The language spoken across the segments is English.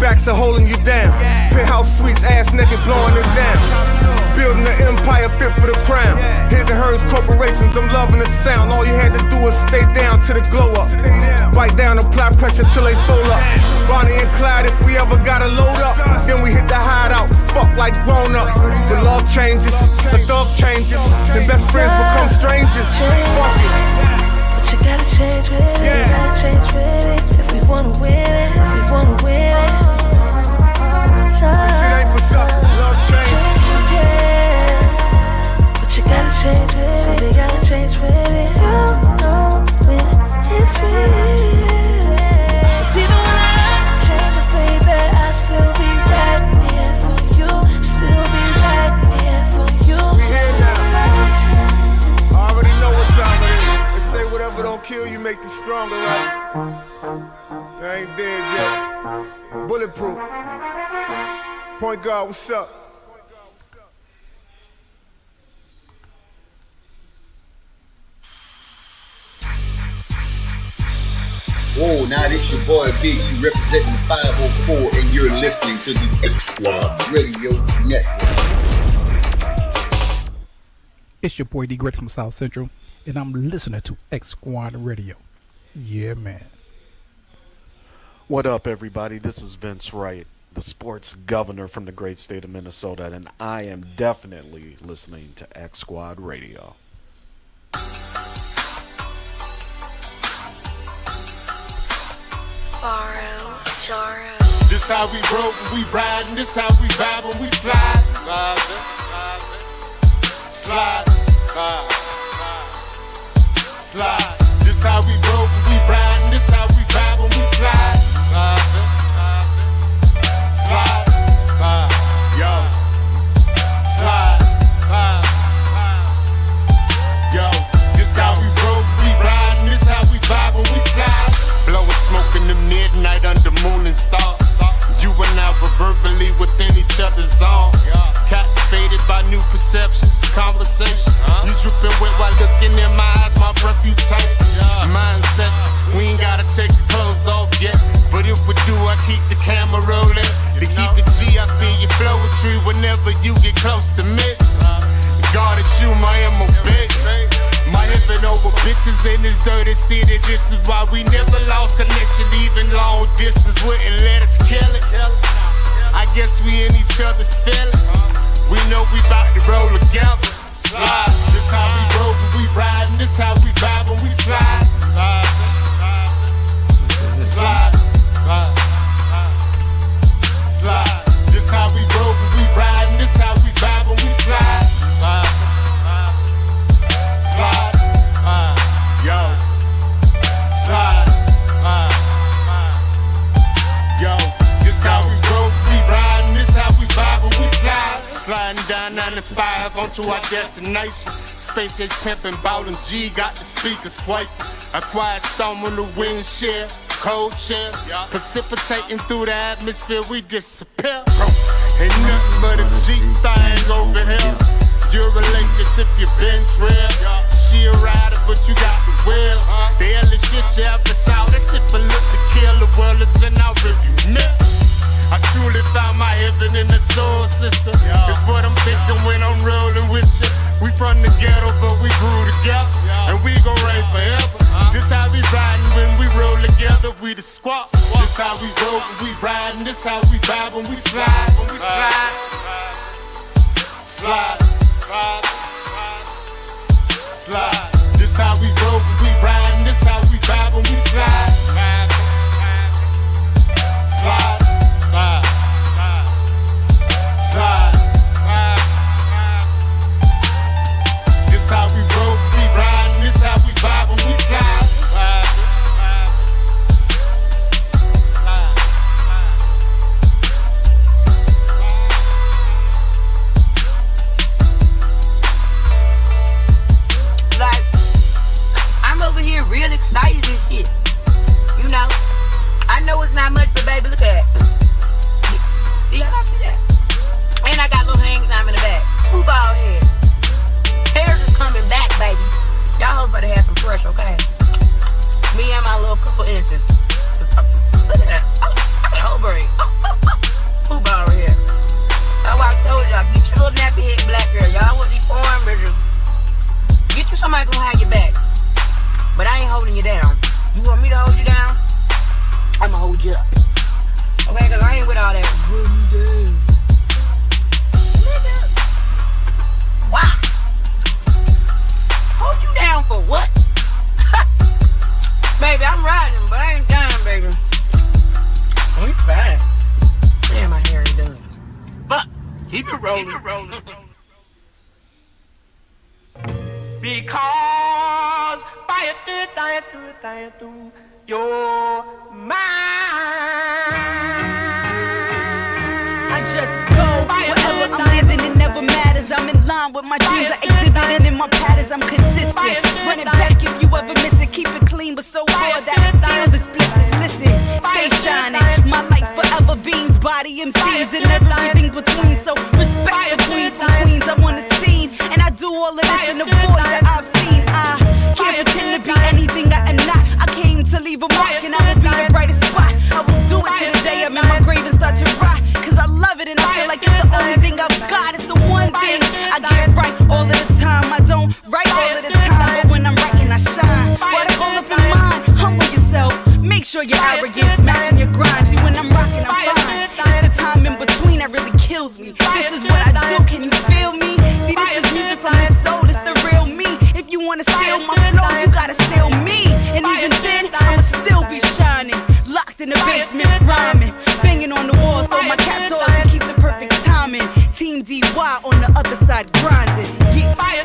Kickbacks are holding you down. Penthouse suites, ass naked, blowing it down. Building an empire fit for the crown. His and hers corporations, I'm loving the sound. All you had to do was stay down till the glow up. Bite down, apply pressure till they fold up. Bonnie and Clyde, if we ever gotta load up, then we hit the hideout. Fuck like grown-ups. The love changes, the thug changes, and best friends become strangers. Fuck it. But you gotta change with it. You gotta change with it. If we wanna win it, if we wanna win it. Shit ain't for suckers, love changes. But you gotta change with it. You gotta change with it. You know when it's real. Cause even when I change, baby, I still be right here for you. Still be right here for you. We here now. I already know what time it is. They say whatever don't kill you make you stronger, right? They ain't dead yet. Bulletproof. Point guard, what's up? Whoa, now this your boy Big E representing 504 and you're listening to the X Squad Radio Network. It's your boy D Grex from South Central and I'm listening to X Squad Radio. Yeah, man. What up, everybody? This is Vince Wright, the sports governor from the great state of Minnesota, and I am definitely listening to X Squad Radio. This how we roll when we riding, this how we vibe when we slide. Slide. Slide. This how we roll when we riding, this how we vibe when we slide. Slide. Yo. Slide. Yo. This how we roll when we riding, this how we vibe when we slide. Blowing smoke in the midnight under moon and stars. You and I were verbally within each other's arms. Captivated by new perceptions, conversations. You dripping wet while looking in my eyes, my breath you tight. Mindsets, we ain't gotta take the clothes off yet. But if we do, I keep the camera rolling. To keep it G, I feel your flowetry whenever you get close to me. God is you, my MOB. My heaven over bitches in this dirty city. This is why we never lost connection. Even long distance wouldn't let us kill it. I guess we in each other's feelings. We know we bout to roll together. Slide. This how we roll when we riding. This how we vibe when we slide. Slide. Slide. This how we roll when we riding. This how we vibe when we slide. Slide, yo, slide, yo. This how we roll, we riding. This how we vibe when we slide. Sliding down 95 onto our destination. Space age pimpin', ballin' G, got the speakers quake. A quiet storm on the windshield, cold chill, precipitating through the atmosphere. We disappear. Ain't nothing but a G thing over here. You're a Lakers if you've been trailed. She a rider, but you got the wheels. The hell shit you ever saw. That shit for look to kill the world. Listen out if you miss. I truly found my heaven in the soul system. It's what I'm thinking when I'm rolling with you. We from the ghetto, but we grew together. And we gon' reign forever. This how we riding when we roll together. We the squad. This how we roll when we riding. This how we vibe when we slide. When we slide. Slide. Slide. This how we roll when we riding. This how we vibe when we slide. Slide. Slide. This how we roll when we riding. This how we vibe when we slide. Real excited and shit. You know, I know it's not much, but baby, look at it. Do y'all not see that? And I got little hang time in the back. Who bald head? Hair is coming back, baby. Y'all hoes better have some fresh, okay? Me and my little couple inches. Look at that. Oh, I got a whole braid. Oh. hold you up. Okay, cause I ain't with all that. Nigga. Wow. Hold you down for what? Baby, I'm riding, but I ain't dying, baby. Oh, you fine. Damn, my hair ain't done. Fuck. Keep it rolling. Because fire through your mind. I just go wherever I'm landing, it never matters. I'm in line with my dreams, I exhibit it in my patterns. I'm consistent, running back if you ever miss it. Keep it clean, but so hard that it feels explicit. Listen, stay shining. My light forever beams, body MCs and everything between. So respect the queen from Queens. I'm on the scene, and I do all of this in the void that I've seen. I can't pretend to be anything I am not. I came to leave a mark, and I will be the brightest spot. I will do it to the day I'm in my grave and start to rot. Cause I love it and I feel like it's the only thing I've got. It's the one thing I get right all of the time. I don't write all of the time, but when I'm writing I shine. Why they all up in mine? Humble yourself. Make sure your arrogance matching your grind. See, when I'm rocking I'm fine. It's the time in between that really kills me. This is what I do, can you feel me? See, this is music from the soul, it's the real me. If you wanna steal my flow, you gotta steal me. And even then, I'ma still be shining. Locked in the basement, rhyming. Banging on the wall so my cap toys to keep the perfect timing. Team DY on the other side grinding.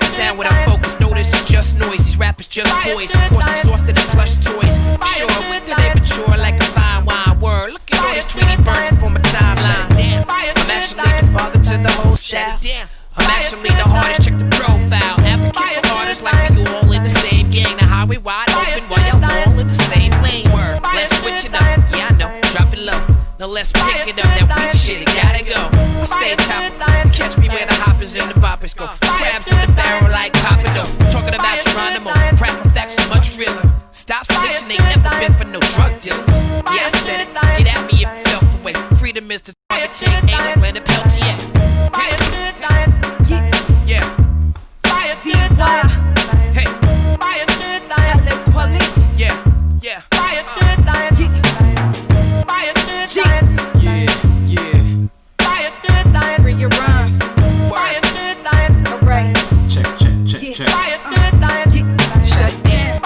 Sound without focus, no this is just noise. These rappers just boys, of course they're softer than plush toys. Sure, when do they mature like a fine wine word? Look at all this Tweety burnt up on my timeline. Damn, I'm actually the father to the whole style. Damn, I'm actually the hardest, check the profile. Advocate for artists like we all in the same gang. The highway wide open while y'all all in the same lane. Word, let's switch it up, yeah I know, drop it low. Now let's pick it up, that weak shit, it gotta go. I stay topical, catch me where the hoppers and the boppers go. Crabs in the barrel like Papado. Talking about Geronimo, rap effects are much realer. Stop snitching, ain't never been for no drug dealers. Yeah, I said it, get at me if you felt the way. Freedom is the target, take ain't like Leonard Peltier. Yeah. DY. Hey. Talent quality. Yeah. Jinx. Yeah. Free your rhyme. Word. Alright. Check. Shut down.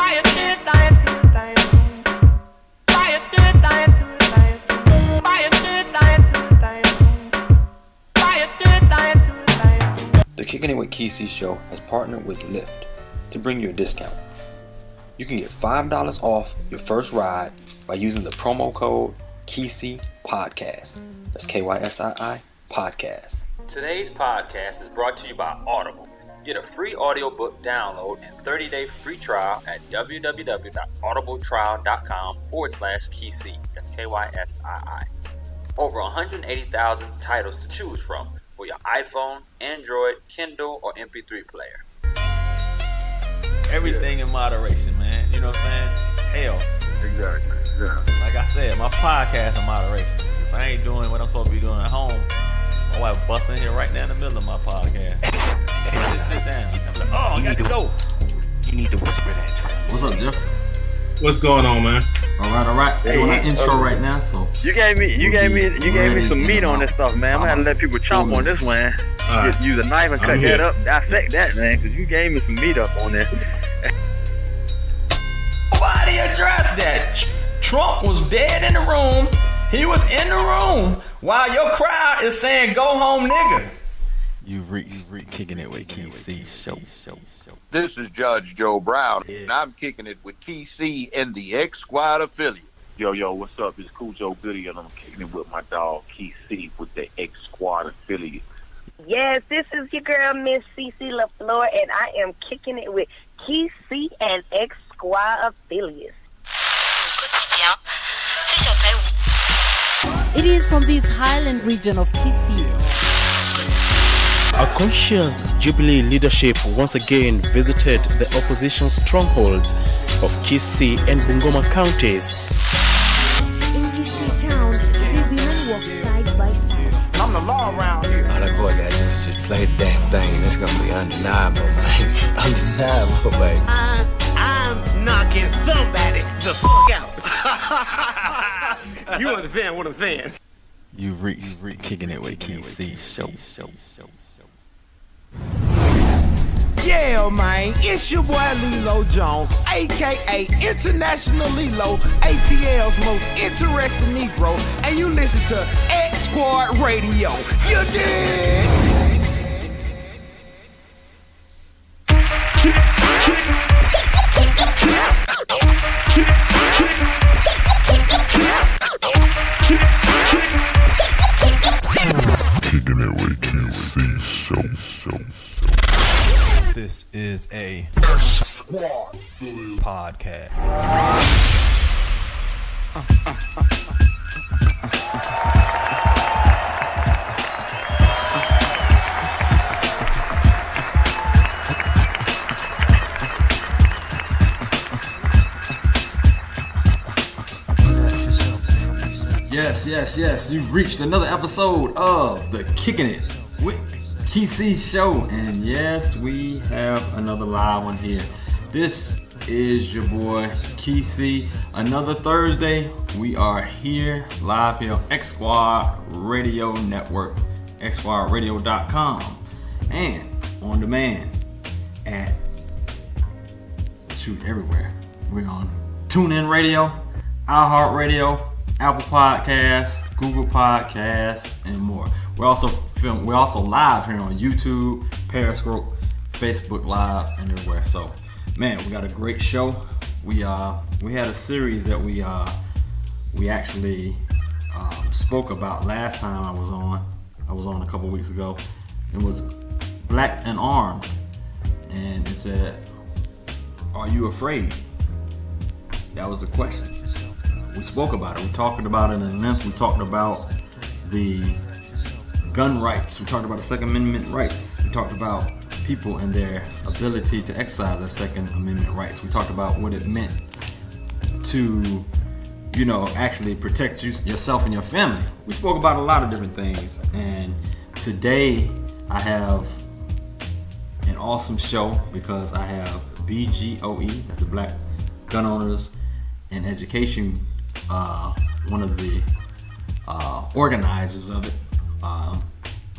The Kicking It with Kesey show has partnered with Lyft to bring you a discount. You can get $5 off your first ride by using the promo code Kesey Podcast. That's KYSII Podcast. Today's podcast is brought to you by Audible. Get a free audiobook download and 30-day free trial at www.audibletrial.com/Kesey. That's KYSII. Over 180,000 titles to choose from for your iPhone, Android, Kindle, or MP3 player. Everything in moderation, man. You know what I'm saying? Hell. Exactly. Yeah. Like I said, my podcast in moderation. If I ain't doing what I'm supposed to be doing at home, my wife busting here right now in the middle of my podcast. So I just sit down. I'm like, oh, I got to go. You need to whisper that. What's up, Jeff? What's going on, man? All right. We're doing an intro right now, so You gave me some meat on this stuff, man. I'm gonna have to let people chomp on this one. Just use a knife and cut that up, dissect that, man, because you gave me some meat up on this. Nobody addressed that. Trump was dead in the room. He was in the room while your crowd is saying, "Go home, nigga." you Kicking It with Kesey show. This is Judge Joe Brown, and I'm kicking it with Kesey and the X Squad affiliate. Yo, what's up? It's Cool Joe Goody, and I'm kicking it with my dog Kesey with the X Squad affiliate. Yes, this is your girl, Miss Cece LaFleur, and I am kicking it with Kesey and X Squad affiliates. It is from this highland region of Kesey. A conscious Jubilee leadership once again visited the opposition strongholds of Kesey and Bungoma counties. In Kesey town, three women walk side by side. I'm the law around here. All that boy gotta do is just play the damn thing. It's gonna be undeniable, man. Undeniable, baby. I'm knocking somebody the fuck out. You understand what I'm saying? You kicking it with KC show. Yeah, man, it's your boy Lilo Jones, aka International Lilo, ATL's most interesting Negro, and you listen to X Squad Radio. You dig? Kicking it with KC show. This is a Squad podcast. Yes. You've reached another episode of the Kicking It with KC show, and yes, we have another live one here. This is your boy KC. Another Thursday, we are here live here on X Squad Radio Network, xsquadradio.com, and on demand at everywhere. We're on TuneIn Radio, iHeartRadio, Apple Podcasts, Google Podcasts, and more. We're also live here on YouTube, Periscope, Facebook Live, and everywhere. So, man, we got a great show. We had a series that we actually spoke about last time I was on. I was on a couple weeks ago. It was Black and Armed, and it said, "Are you afraid?" That was the question. We spoke about it. We talked about it in length. We talked about the gun rights. We talked about the Second Amendment rights. We talked about people and their ability to exercise their Second Amendment rights. We talked about what it meant to, actually protect yourself and your family. We spoke about a lot of different things. And today I have an awesome show because I have BGOE, that's the Black Gun Owners and Education, one of the organizers of it,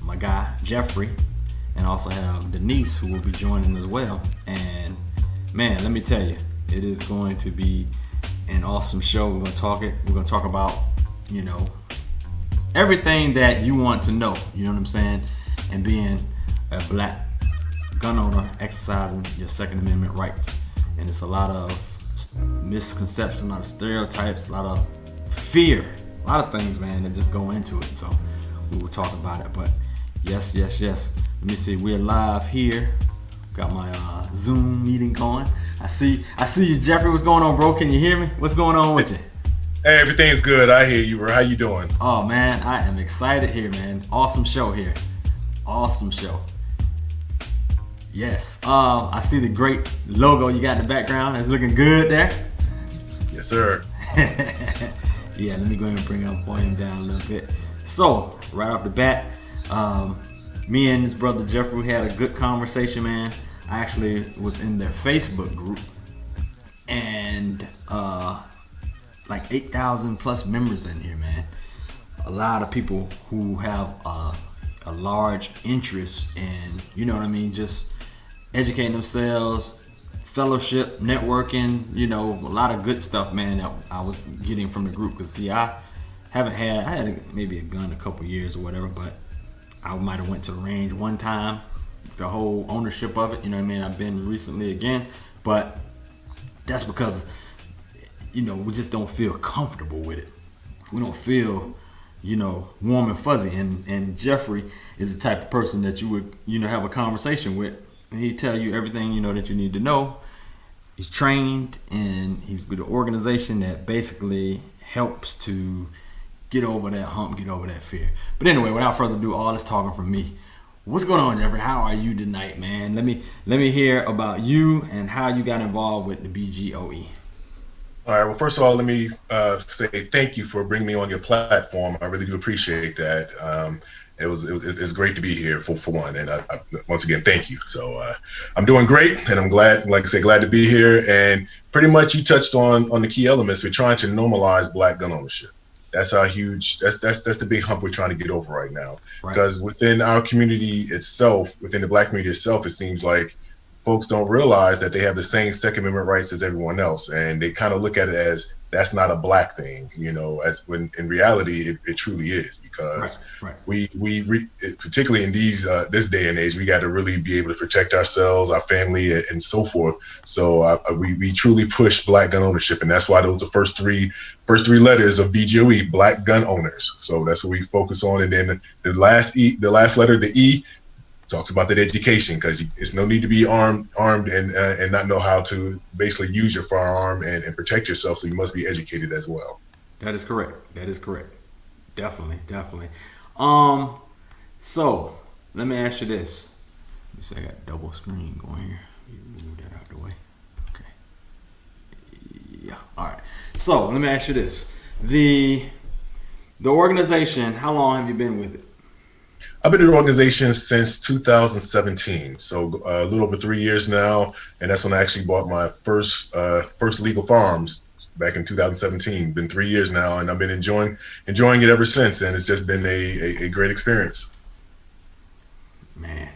my guy Jeffrey, and also have Denise, who will be joining as well. And man, let me tell you, it is going to be an awesome show. We're gonna talk about everything that you want to know, you know what I'm saying, and being a black gun owner exercising your Second Amendment rights. And it's a lot of misconceptions, a lot of stereotypes, a lot of fear, a lot of things, man, that just go into it. So we will talk about it. But yes. Let me see. We're live here. Got my Zoom meeting going. I see you, Jeffrey. What's going on, bro? Can you hear me? What's going on with you? Hey, everything's good. I hear you, bro. How you doing? Oh man, I am excited here, man. Awesome show here. Awesome show. Yes. I see the great logo you got in the background. It's looking good there. Yes, sir. Yeah, let me go ahead and bring up volume down a little bit. So, right off the bat, me and his brother Jeffrey, we had a good conversation, man. I actually was in their Facebook group, and like 8,000 plus members in here, man. A lot of people who have a large interest in, just educating themselves, fellowship, networking, a lot of good stuff, man, that I was getting from the group. Because see, I had maybe a gun a couple years or whatever, but I might have went to the range one time, the whole ownership of it, I've been recently again, but that's because, we just don't feel comfortable with it. We don't feel, warm and fuzzy. And Jeffrey is the type of person that you would, have a conversation with, and he'd tell you everything, that you need to know. He's trained, and he's with an organization that basically helps to get over that hump, get over that fear. But anyway, without further ado, all this talking from me. What's going on, Jeffrey? How are you tonight, man? Let me hear about you and how you got involved with the BGOE. All right. Well, first of all, let me say thank you for bringing me on your platform. I really do appreciate that. It's great to be here for one, and I, once again, thank you. So I'm doing great, and I'm glad, like I say, glad to be here. And pretty much, you touched on the key elements. We're trying to normalize black gun ownership. That's our huge. That's the big hump we're trying to get over right now. Right. Because within our community itself, within the Black community itself, it seems like folks don't realize that they have the same Second Amendment rights as everyone else, and they kind of look at it as that's not a Black thing, as when in reality it truly is, because we particularly in this day and age, we got to really be able to protect ourselves, our family, and so forth. So we truly push Black gun ownership, and that's why those are the first three letters of BGOE, Black gun owners. So that's what we focus on, and then the last letter, the E, talks about that education, because it's no need to be armed and not know how to basically use your firearm and protect yourself. So you must be educated as well. That is correct. Definitely. So let me ask you this. You say I got double screen going here. You move that out of the way. Okay. Yeah. All right. So let me ask you this. The organization, how long have you been with it? I've been in the organization since 2017, so a little over 3 years now, and that's when I actually bought my first legal firearms back in 2017. Been 3 years now, and I've been enjoying it ever since, and it's just been a great experience. Man,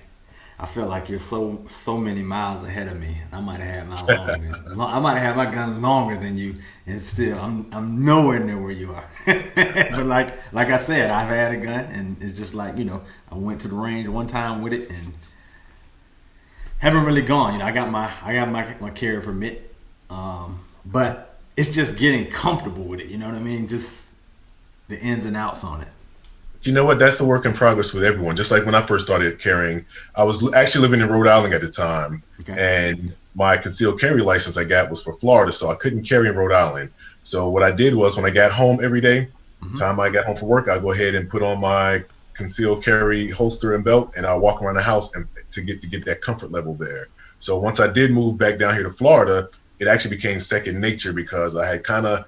I feel like you're so many miles ahead of me. I might have had my gun longer than you, and still I'm nowhere near where you are. But like I said, I've had a gun, and it's just like, I went to the range one time with it and haven't really gone. I got my carry permit, but it's just getting comfortable with it. You know what I mean? Just the ins and outs on it. You know what? That's the work in progress with everyone. Just like when I first started carrying, I was actually living in Rhode Island at the time, and my concealed carry license I got was for Florida, so I couldn't carry in Rhode Island. So what I did was, when I got home every day, time I got home from work, I'd go ahead and put on my concealed carry holster and belt, and I'll walk around the house and to get that comfort level there. So once I did move back down here to Florida, it actually became second nature, because I had kind of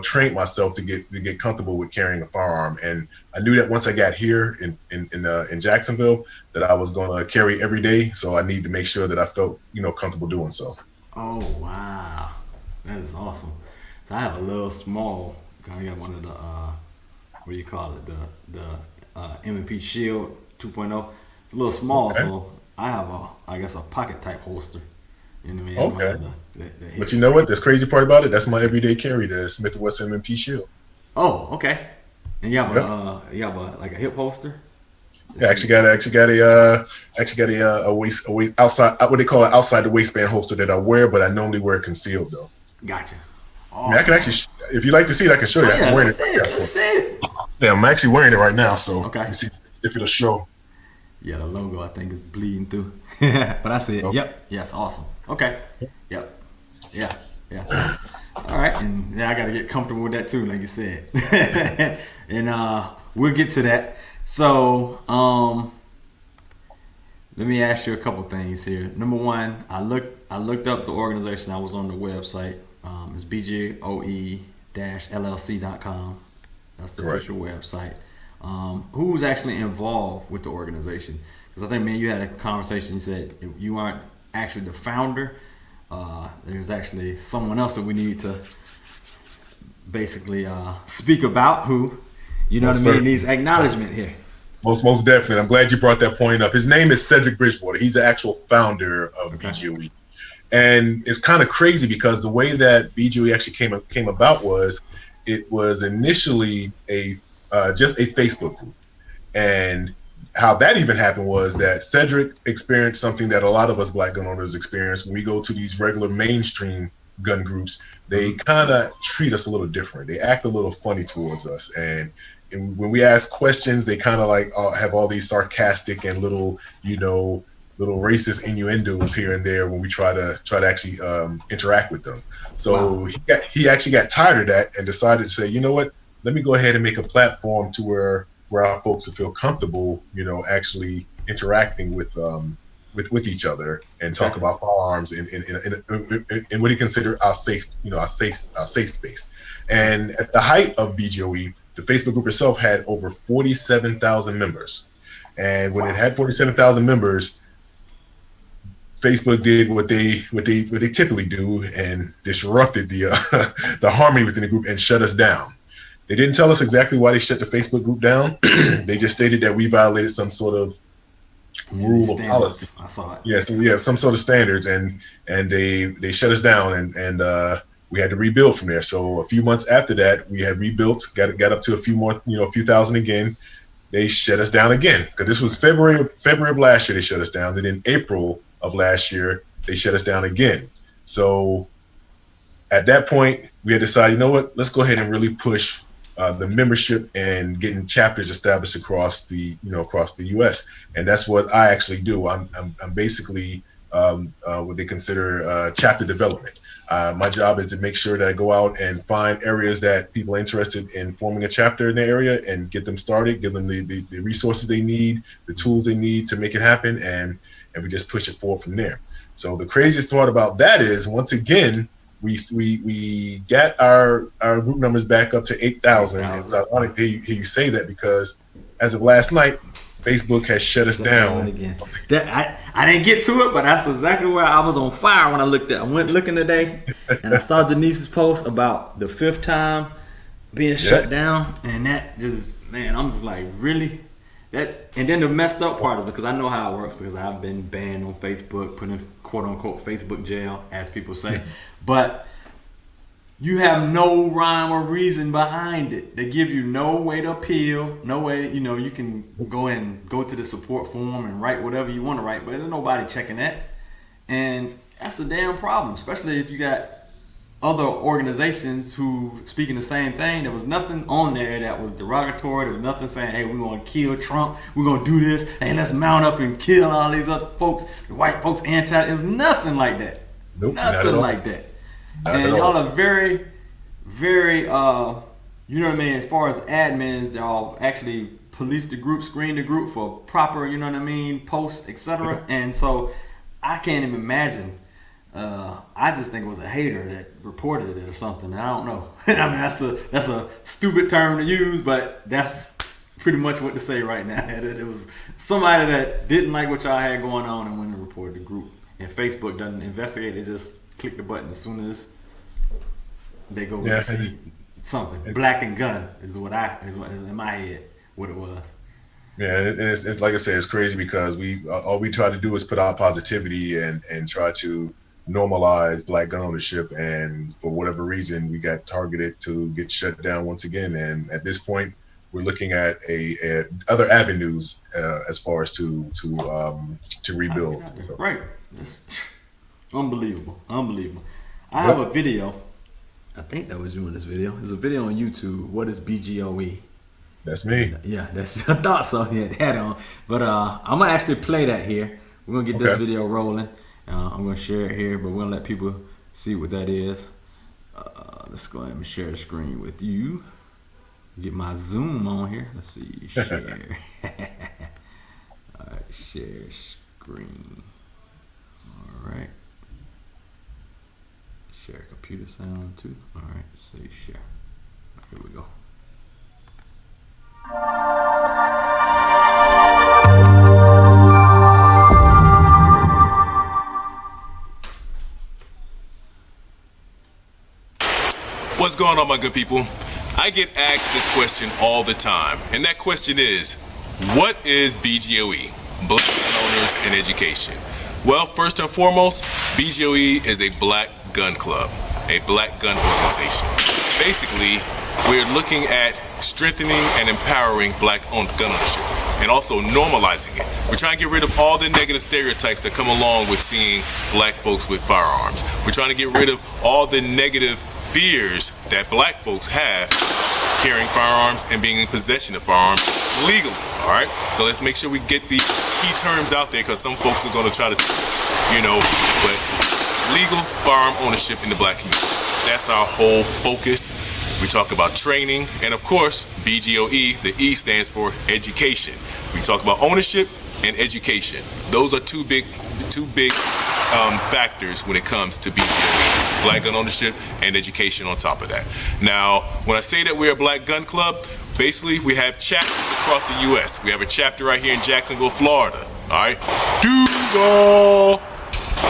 trained myself to get comfortable with carrying a firearm, and I knew that once I got here in Jacksonville that I was going to carry every day. So I need to make sure that I felt comfortable doing so. Oh wow, that is awesome. So I have a little small. I got one of the what do you call it? The M&P Shield 2.0. It's a little small, so I have a pocket type holster. You know what I mean? Okay. But you know what? The crazy part about it, that's my everyday carry, the Smith & Wesson M&P Shield. Oh, okay. And you have a hip holster? Yeah, actually got a waist outside, what they call it, outside the waistband holster that I wear, but I normally wear it concealed though. Gotcha. Awesome. I mean, I can actually, if you like to see it, I can show you. I'm wearing it. Let's see it. Yeah, I'm actually wearing it right now, so you can see if it'll show. Yeah, the logo I think is bleeding through, but I see it. Okay. Yep. Yes, awesome. Okay. Yep. Yeah. All right, and I got to get comfortable with that too, like you said. And we'll get to that. So, let me ask you a couple things here. Number one, I looked up the organization. I was on the website. It's BGOE-LLC.com. That's the official website. Who's actually involved with the organization? Because I think, man, you had a conversation. You said you aren't actually the founder. There's actually someone else that we need to basically speak about who, needs acknowledgement here. Most definitely. I'm glad you brought that point up. His name is Cedric Bridgewater. He's the actual founder of BGOE. And it's kind of crazy because the way that BGOE actually came about was, it was initially just a Facebook group. And how that even happened was that Cedric experienced something that a lot of us Black gun owners experience when we go to these regular mainstream gun groups. They kind of treat us a little different. They act a little funny towards us. And when we ask questions, they kind of like have all these sarcastic and little racist innuendos here and there when we try to actually interact with them. So he actually got tired of that and decided to say, you know what, let me go ahead and make a platform to where our folks will feel comfortable, actually interacting with each other and talk about firearms in what he considered our safe space. And at the height of BGOE, the Facebook group itself had over 47,000 members. And when it had 47,000 members, Facebook did what they typically do and disrupted the the harmony within the group and shut us down. They didn't tell us exactly why they shut the Facebook group down. They just stated that we violated some sort of rule or policy. I saw it. Yeah, so we have some sort of standards, and they shut us down, and we had to rebuild from there. So a few months after that, we had rebuilt, got up to a few more, a few thousand again. They shut us down again because this was February of last year. They shut us down. And in April of last year, they shut us down again. So at that point, we had decided, you know what? Let's go ahead and really push the membership and getting chapters established across the U.S. And that's what I actually do. I'm basically what they consider chapter development. My job is to make sure that I go out and find areas that people are interested in forming a chapter in the area and get them started, give them the resources they need, the tools they need to make it happen, and we just push it forward from there. So the craziest part about that is, once again, we got our group numbers back up to 8,000. It's ironic to hear you say that, because as of last night, Facebook has shut us down again. I didn't get to it, but that's exactly where I was on fire when I looked at. I went looking today, and I saw Denise's post about the 5th time being shut down, and that just, man, I'm just like, really? That, and then the messed up part of it, because I know how it works, because I've been banned on Facebook, put in quote unquote Facebook jail, as people say, but you have no rhyme or reason behind it. They give you no way to appeal, no way, you can go to the support forum and write whatever you want to write, but there's nobody checking that. And that's a damn problem, especially if you got other organizations who speaking the same thing. There was nothing on there that was derogatory. There was nothing saying, hey, we're going to kill Trump. We're going to do this. Hey, let's mount up and kill all these other folks. The white folks anti. It was nothing like that. Nope, nothing like that. And y'all are very, very, you know what I mean, as far as admins, y'all actually police the group, screen the group for proper, you know what I mean, posts, etc. And so I can't even imagine. I just think it was a hater that reported it or something. I don't know. I mean, that's a stupid term to use, but that's pretty much what to say right now. It was somebody that didn't like what y'all had going on and went and reported the group. And Facebook doesn't investigate; they just click the button as soon as they go see something. Black and gun is what is in my head what it was. Yeah, and it's like I said, it's crazy because all we try to do is put out positivity and try to normalize Black gun ownership, and for whatever reason we got targeted to get shut down once again. And at this point, we're looking at other avenues as far as to rebuild. Right, it's unbelievable. I have a video. I think that was you in this video. There's a video on YouTube. What is BGOE? That's me. Yeah, I thought so. He had that on, but I'm gonna actually play that here. We're gonna get this video rolling. I'm going to share it here, but we're going to let people see what that is. Let's go ahead and share the screen with you. Get my Zoom on here. Let's see. Share. All right, share screen. All right. Share computer sound too. All right, let's see. Share. Here we go. What's going on, my good people? I get asked this question all the time, and that question is, what is BGOE? Black Gun Owners and Education. Well, first and foremost, BGOE is a black gun club, a black gun organization. Basically, we're looking at strengthening and empowering black-owned gun ownership and also normalizing it. We're trying to get rid of all the negative stereotypes that come along with seeing black folks with firearms. We're trying to get rid of all the negative fears that black folks have carrying firearms and being in possession of firearms legally, all right? So let's make sure we get the key terms out there, because some folks are gonna try to, but legal firearm ownership in the black community. That's our whole focus. We talk about training, and of course, BGOE, the E stands for education. We talk about ownership and education. Those are two big factors when it comes to BGOE, black gun ownership and education on top of that. Now, when I say that we're a black gun club, basically we have chapters across the U.S. We have a chapter right here in Jacksonville, Florida. All right, Duval.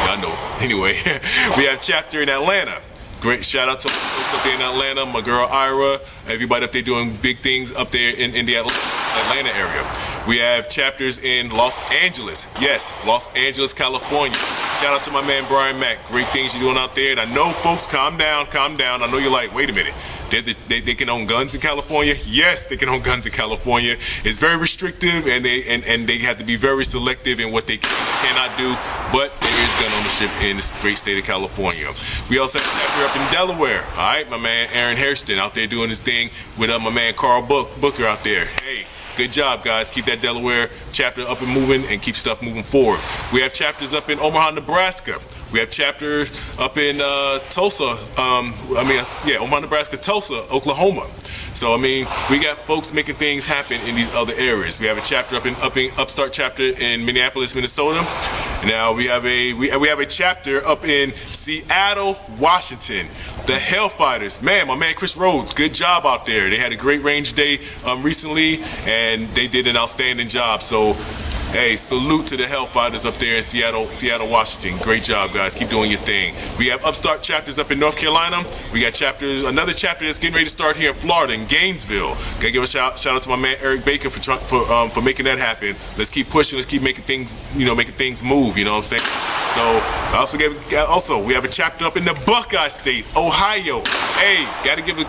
Y'all know. Anyway, we have chapter in Atlanta. Great shout out to folks up there in Atlanta, my girl Ira, everybody up there doing big things up there in the Atlanta area. We have chapters in Los Angeles. Yes, Los Angeles, California. Shout out to my man Brian Mack. Great things you're doing out there. And I know, folks, calm down. I know you're like, wait a minute. They can own guns in California. Yes, they can own guns in California. It's very restrictive, and they have to be very selective in what they cannot do. But there is gun ownership in the great state of California. We also have a chapter up in Delaware. All right, my man Aaron Hairston out there doing his thing with my man Carl Booker out there. Hey. Good job, guys. Keep that Delaware chapter up and moving and keep stuff moving forward. We have chapters up in Omaha, Nebraska. We have chapters up in Tulsa. Omaha, Nebraska, Tulsa, Oklahoma. So, we got folks making things happen in these other areas. We have a chapter up in Upstart chapter in Minneapolis, Minnesota. Now we have a chapter up in Seattle, Washington. The Hellfighters, man, my man Chris Rhodes, good job out there. They had a great range day recently, and they did an outstanding job. So, hey, salute to the Hellfighters up there in Seattle, Washington. Great job, guys. Keep doing your thing. We have Upstart chapters up in North Carolina. We got another chapter that's getting ready to start here in Florida, in Gainesville. Gotta give a shout out to my man Eric Baker for making that happen. Let's keep pushing. Let's keep making things move. You know what I'm saying? So we have a chapter up in the Buckeye State, Ohio. Hey, gotta give a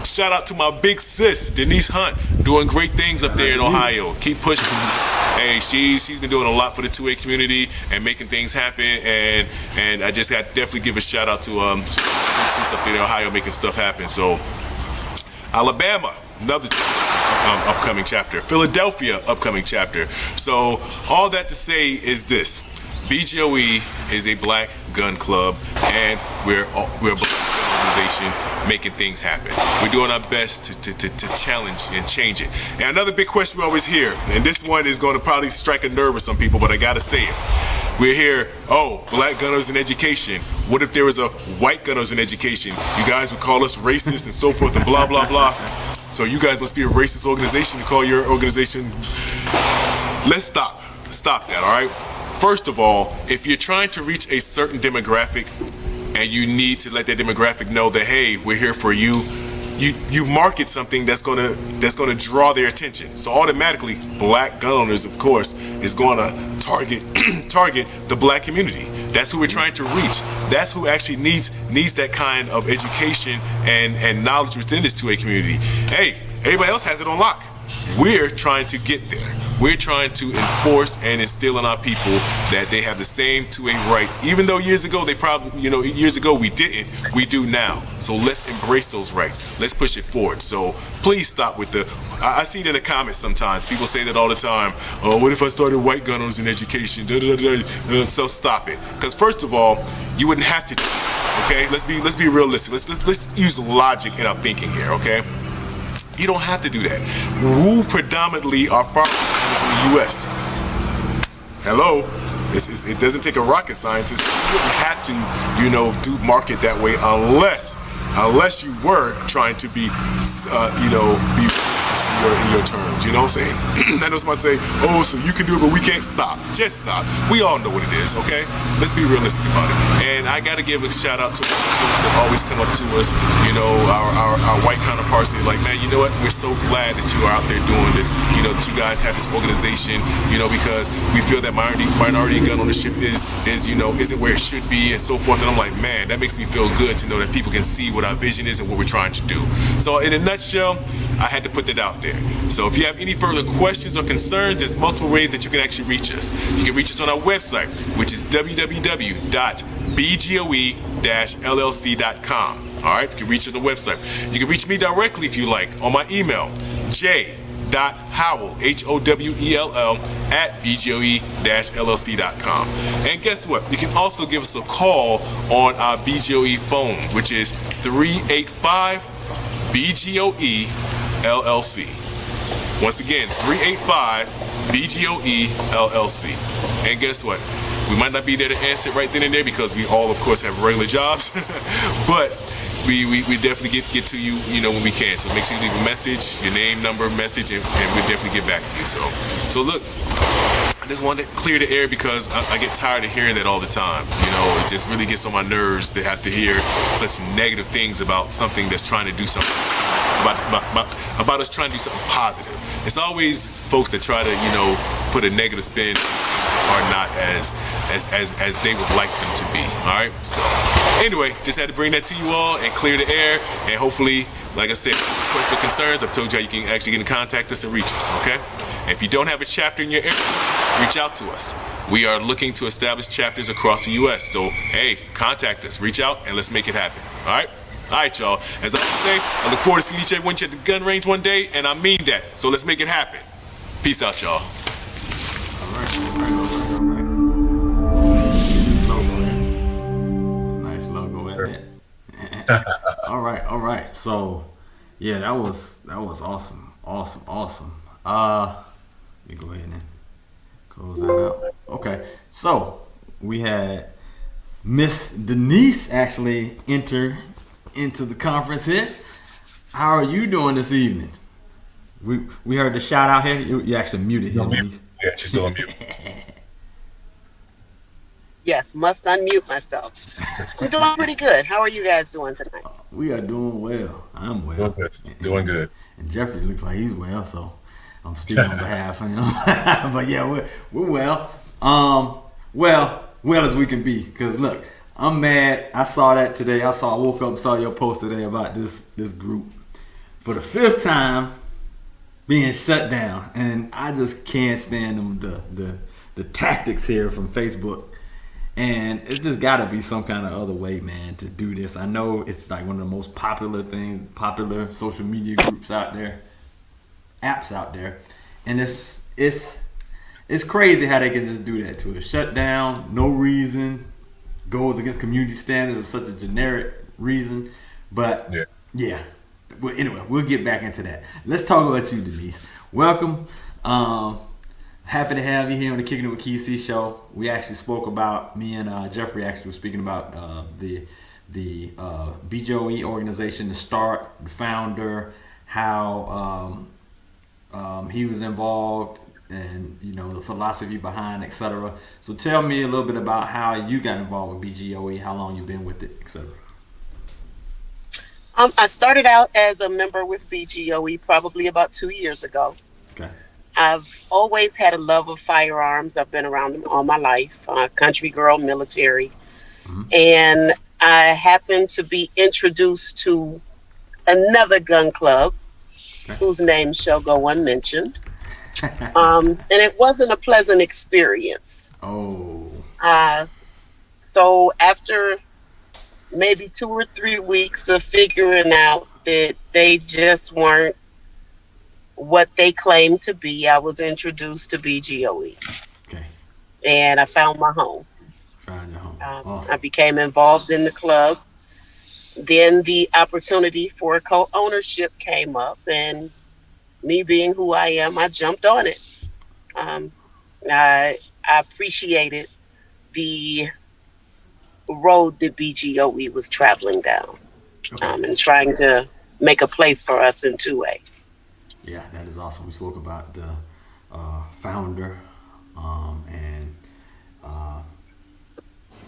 shout out to my big sis Denise Hunt, doing great things up there in Ohio. Keep pushing. Hey, she's been doing a lot for the 2A community and making things happen, and I just got to definitely give a shout out to sis up there in Ohio making stuff happen. So Alabama, another upcoming chapter. Philadelphia, upcoming chapter. So all that to say is this: BGOE is a black gun club, and we're a black gun organization making things happen. We're doing our best to challenge and change it. And another big question we always hear, and this one is going to probably strike a nerve with some people, but I gotta say it. We're here, black gunners in education. What if there was a white gunners in education? You guys would call us racist and so forth and blah, blah, blah. So you guys must be a racist organization to call your organization. Let's stop that, all right? First of all, if you're trying to reach a certain demographic, and you need to let that demographic know that, hey, we're here for you. You market something that's gonna draw their attention. So automatically, black gun owners, of course, is gonna target the black community. That's who we're trying to reach. That's who actually needs that kind of education and knowledge within this 2A community. Hey, everybody else has it on lock. We're trying to get there. We're trying to enforce and instill in our people that they have the same 2A rights. Even though years ago we didn't, we do now. So let's embrace those rights. Let's push it forward. So please stop with I see it in the comments sometimes. People say that all the time. Oh, what if I started white gun owners in education? So stop it. Because first of all, you wouldn't have to. Okay, let's be realistic. Let's use logic in our thinking here. Okay. You don't have to do that. Who predominantly are firearms in the U.S.? Hello? It doesn't take a rocket scientist. You wouldn't have to, do market that way unless you were trying to be racist in your terms. You know what I'm saying? I know somebody say, oh, so you can do it, but we can't stop. Just stop. We all know what it is, okay? Let's be realistic about it. And I got to give a shout out to the folks that always come up to us, our white counterparts. They're like, man, you know what? We're so glad that you are out there doing this, that you guys have this organization, because we feel that minority gun ownership isn't where it should be and so forth. And I'm like, man, that makes me feel good to know that people can see what our vision is and what we're trying to do. So in a nutshell, I had to put that out there. So if you have any further questions or concerns, there's multiple ways that you can actually reach us. You can reach us on our website, which is www.bgoe-llc.com. All right, you can reach us on the website. You can reach me directly if you like on my email, j.howell, Howell, @bgoe-llc.com. And guess what? You can also give us a call on our BGOE phone, which is 385-BGOE-LLC. Once again, 385-BGOE-LLC. And guess what? We might not be there to answer it right then and there because we all, of course, have regular jobs. But we definitely get to you, when we can. So make sure you leave a message, your name, number, message, and we'll definitely get back to you. So look, I just wanted to clear the air because I get tired of hearing that all the time. You know, it just really gets on my nerves to have to hear such negative things about something that's trying to do something, about us trying to do something positive. It's always folks that try to, you know, put a negative spin are not as they would like them to be. All right. So anyway, just had to bring that to you all and clear the air, and hopefully, like I said, questions or concerns, I've told you how you can actually get in contact us and reach us. Okay. And if you don't have a chapter in your area, reach out to us. We are looking to establish chapters across the U.S. So hey, contact us, reach out, and let's make it happen. All right. All right, y'all. As I say, I look forward to seeing each and every one of you at the gun range one day, and I mean that. So let's make it happen. Peace out, y'all. All right. Nice logo at that. All right. So, yeah, that was awesome. Let me go ahead and close that out. Okay, so we had Miss Denise actually enter into the conference here. How are you doing this evening? We heard the shout out here. You actually muted him. Yeah, she's still on mute. Yes, must unmute myself. I'm doing pretty good. How are you guys doing tonight? We are doing well. I'm well. Doing good. And Jeffrey looks like he's well, so I'm speaking on behalf of him. But yeah, we're well. Well as we can be. Cause look, I'm mad. I saw that today. I woke up and saw your post today about this group for the 5th time being shut down, and I just can't stand them the tactics here from Facebook. And it's just got to be some kind of other way, man, to do this. I know it's like one of the most popular social media groups out there, apps out there, and it's crazy how they can just do that to us. Shut down, no reason, goes against community standards is such a generic reason. But yeah. Well, anyway, we'll get back into that. Let's talk about you, Denise. Welcome. Happy to have you here on the Kicking It with Key C show. We actually spoke about, me and Jeffrey actually were speaking about the BGOE organization, the start, the founder, how he was involved, and you know the philosophy behind, etc. So tell me a little bit about how you got involved with BGOE, how long you've been with it, etc. I started out as a member with BGOE probably about 2 years ago. Okay. I've always had a love of firearms. I've been around them all my life. Country girl, military. Mm-hmm. And I happened to be introduced to another gun club, whose name shall go unmentioned. And it wasn't a pleasant experience. Oh. So after maybe 2 or 3 weeks of figuring out that they just weren't what they claimed to be, I was introduced to BGOE. Okay. And I found my home. Found your home. Awesome. I became involved in the club. Then the opportunity for co-ownership came up, and me being who I am, I jumped on it. I appreciated the road that BGOE was traveling down, and trying to make a place for us in 2A. Yeah, that is awesome. We spoke about the founder, and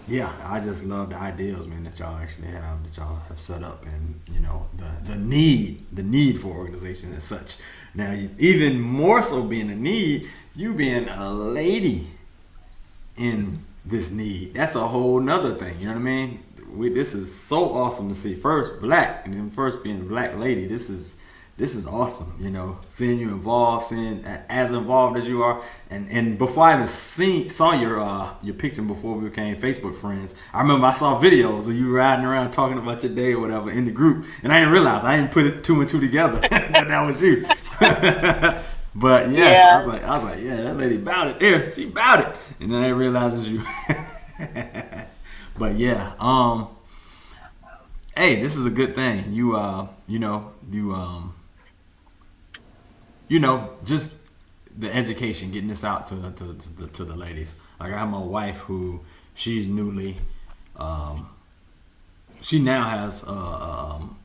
yeah, I just love the ideas, man, that y'all actually have, that y'all have set up, and you know the need for organization as such. Now, even more so being a need, you being a lady in this need, that's a whole nother thing. You know what I mean? This is so awesome to see. First black, and then first being a black lady. This is awesome. You know, seeing you involved, seeing as involved as you are, and before I even saw your picture before we became Facebook friends, I remember I saw videos of you riding around talking about your day or whatever in the group, and I didn't realize, I didn't put it 2 and 2 together that was you. But yes, yeah. I was like, yeah, that lady bout it there. She bout it. And then I realized it's you. But yeah, hey, this is a good thing. Just the education, getting this out to the ladies. Like I have my wife who she's newly, she now has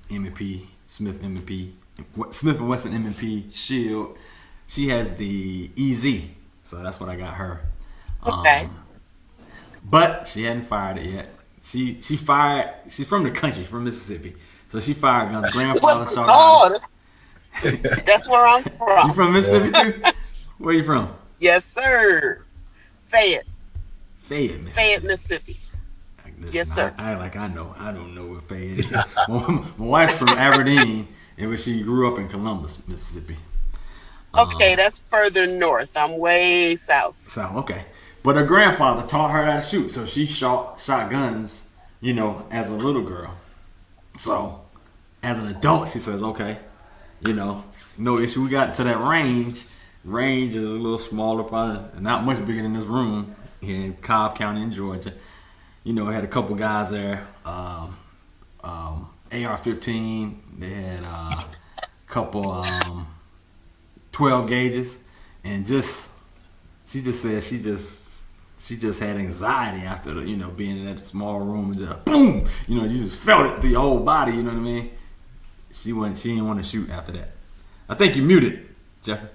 M&P, Smith and Wesson M&P Shield. She has the EZ, So that's what I got her. Okay. But she hadn't fired it yet. She fired. She's from the country, from Mississippi. So she fired guns. Grandfather shot Oh, that's where I'm from. You from Mississippi too? Where you from? Yes, sir. Fayette, Mississippi. Mississippi. Listen, Yes, sir. I know. I don't know where Fayette is. My wife's from Aberdeen, and she grew up in Columbus, Mississippi. Okay, that's further north. I'm way south. South, okay. But her grandfather taught her how to shoot, so she shot guns, as a little girl. So, as an adult, she says, okay, no issue. We got to that range. Range is a little smaller, probably not much bigger than this room here in Cobb County in Georgia. It had a couple guys there. AR-15. They had a couple 12 gauges, and she just said she just had anxiety after being in that small room and just boom, you just felt it through your whole body. You know what I mean? She didn't want to shoot after that. I think you muted, Jeffrey.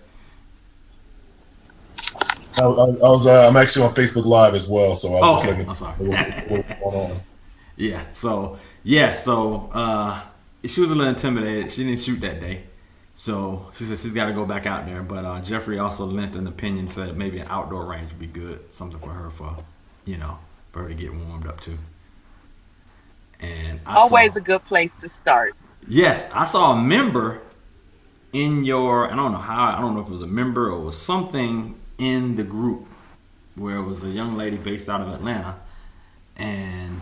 I'm actually on Facebook Live as well, so I was just letting I'm sorry. what's going on. Yeah. So she was a little intimidated. She didn't shoot that day. So she said she's got to go back out there. But Jeffrey also lent an opinion, said maybe an outdoor range would be good, something for her for her to get warmed up to. And Always a good place to start. Yes, I saw a member in I don't know if it was a member or was something in the group where it was a young lady based out of Atlanta, and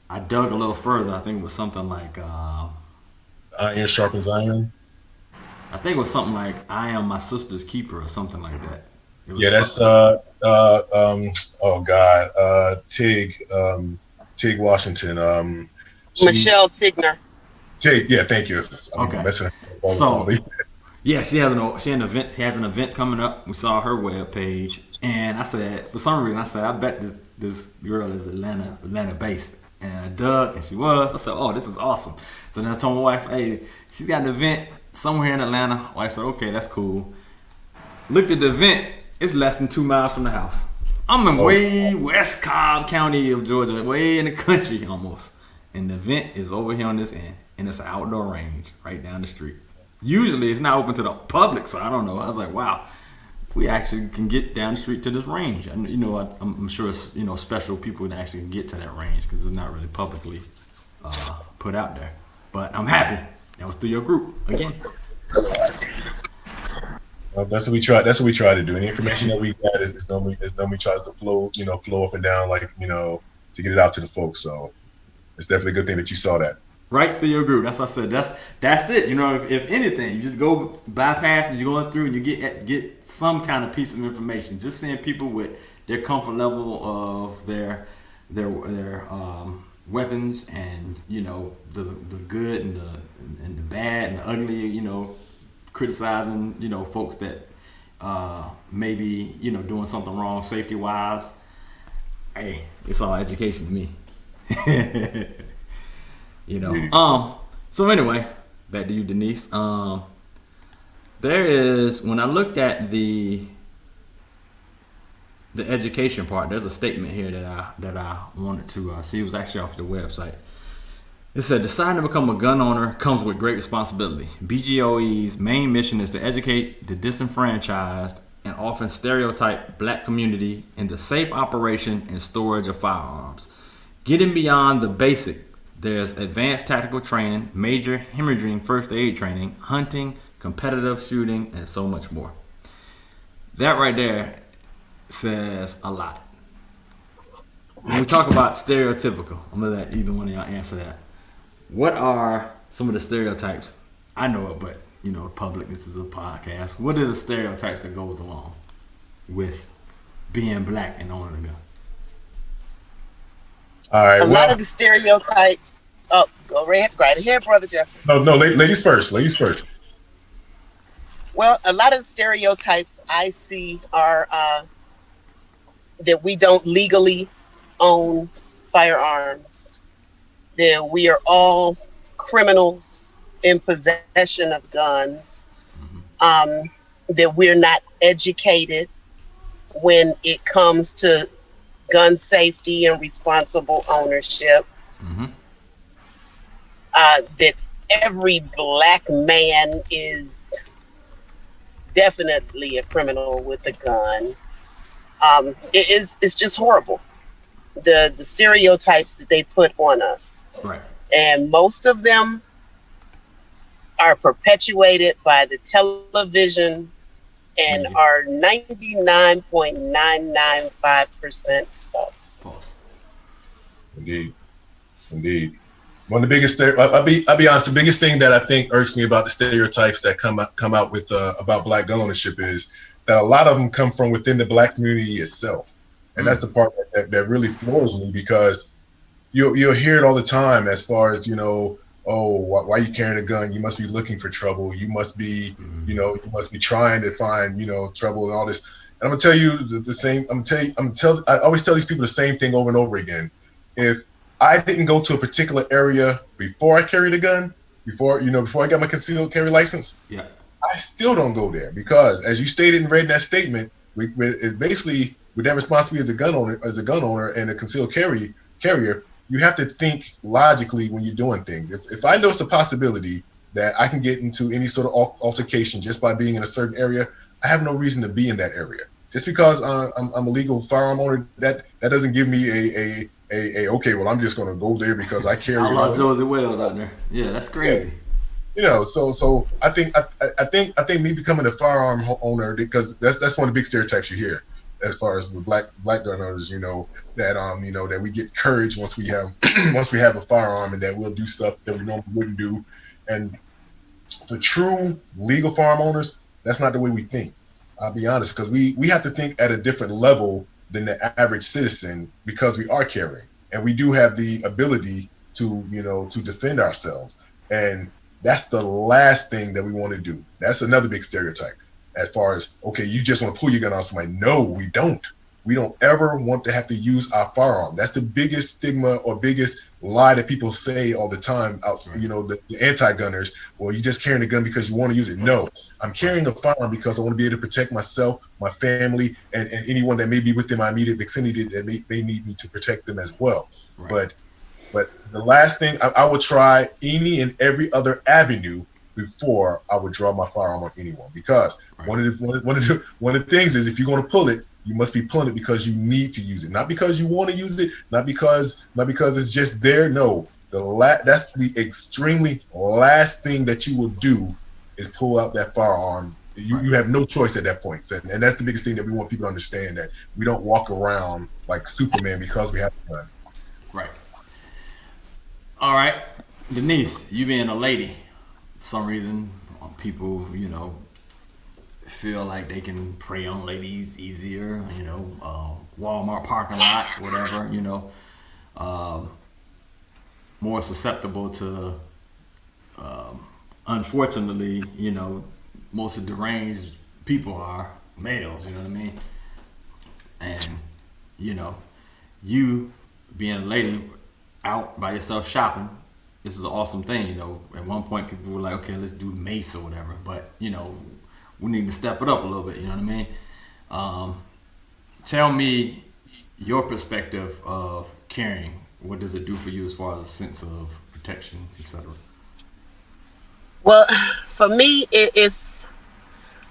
I dug a little further. I think it was something like Iron sharpens iron. I think it was something like "I am my sister's keeper" or something like that. Yeah, that's Tig Washington. Michelle Tigner. Tig, yeah, thank you. Okay. So yeah, she has an event coming up. We saw her web page, and I said, for some reason, I bet this girl is Atlanta based. And I dug, and she was. I said, oh, this is awesome. So then I told my wife, hey, she's got an event somewhere in Atlanta. Wife said, okay, that's cool. Looked at the event. It's less than 2 miles from the house. I'm in way West Cobb County of Georgia, way in the country almost. And the event is over here on this end, and it's an outdoor range right down the street. Usually it's not open to the public, so I don't know. I was like, wow, we actually can get down the street to this range. And I'm sure it's special people that actually can get to that range because it's not really publicly put out there. But I'm happy that was through your group again. Well, that's what we try. That's what we try to do. Any information that we got is normally tries to flow up and down, to get it out to the folks. So it's definitely a good thing that you saw that. Right through your group. That's what I said. That's it. If anything, you just go bypass and you're going through and you get some kind of piece of information. Just seeing people with their comfort level of their weapons and the good and the bad and the ugly. Criticizing folks that maybe doing something wrong safety wise. Hey, it's all education to me. So anyway, back to you, Denise. There is, when I looked at the education part, there's a statement here that I wanted to see. It was actually off the website. It said, deciding to become a gun owner comes with great responsibility. BGOE's main mission is to educate the disenfranchised and often stereotyped black community in the safe operation and storage of firearms. Getting beyond the basic, there's advanced tactical training, major hemorrhaging first aid training, hunting, competitive shooting, and so much more. That right there says a lot. When we talk about stereotypical, I'm going to let either one of y'all answer that. What are some of the stereotypes? I know it, but the public, this is a podcast. What are the stereotypes that goes along with being black and owning a gun? All right. A lot of the stereotypes. Oh, go right ahead, Brother Jeff. No, ladies first. Ladies first. Well, a lot of the stereotypes I see are that we don't legally own firearms, that we are all criminals in possession of guns, that we're not educated, when it comes to gun safety and responsible ownership. That every black man is definitely a criminal with a gun. It's just horrible. The stereotypes that they put on us. Right. And most of them are perpetuated by the television and are 99.995% false. Indeed. One of the biggest, I'll be honest, the biggest thing that I think irks me about the stereotypes that come out with about black gun ownership is that a lot of them come from within the black community itself. And that's the part that really floors me, because you'll hear it all the time as far as, oh, why are you carrying a gun? You must be looking for trouble. You must be, you must be trying to find, trouble and all this. And I'm gonna tell you the same. I always tell these people the same thing over and over again. If I didn't go to a particular area before I carried a gun, before I got my concealed carry license, I still don't go there, because as you stated and read in that statement, it's basically with that responsibility as a gun owner and a concealed carrier, you have to think logically when you're doing things. If I know it's a possibility that I can get into any sort of altercation just by being in a certain area, I have no reason to be in that area. Just because I'm a legal firearm owner, that doesn't give me a okay, well, I'm just going to go there because I carry. I love Josie Wells out there. Yeah, that's crazy. So I think me becoming a firearm owner, because that's one of the big stereotypes you hear as far as with black gun owners, that we get courage once we have a firearm, and that we'll do stuff that we normally wouldn't do. And the true legal firearm owners, that's not the way we think. I'll be honest, because we have to think at a different level than the average citizen, because we are carrying, and we do have the ability to defend ourselves. And that's the last thing that we want to do. That's another big stereotype. As far as, okay, you just want to pull your gun on somebody. No, we don't. We don't ever want to have to use our firearm. That's the biggest stigma or biggest lie that people say all the time. The anti-gunners, well, you just carrying a gun because you want to use it. No, I'm carrying a firearm because I want to be able to protect myself, my family, and anyone that may be within my immediate vicinity that may need me to protect them as well. Right. But the last thing, I would try any and every other avenue before I would draw my firearm on anyone, because one of the things is, if you're going to pull it, you must be pulling it because you need to use it, not because you want to use it, not because it's just there. No, that's the extremely last thing that you will do is pull out that firearm. You have no choice at that point, and that's the biggest thing that we want people to understand, that we don't walk around like Superman because we have a gun. Right. All right, Denise, you being a lady, for some reason, people, feel like they can prey on ladies easier, Walmart parking lot, whatever, more susceptible to, unfortunately, most of the deranged people are males, you know what I mean? And, you being a lady out by yourself shopping, this is an awesome thing, At one point, people were like, okay, let's do mace or whatever, but, we need to step it up a little bit, you know what I mean? Tell me your perspective of carrying. What does it do for you as far as a sense of protection, etc.? Well, for me, it's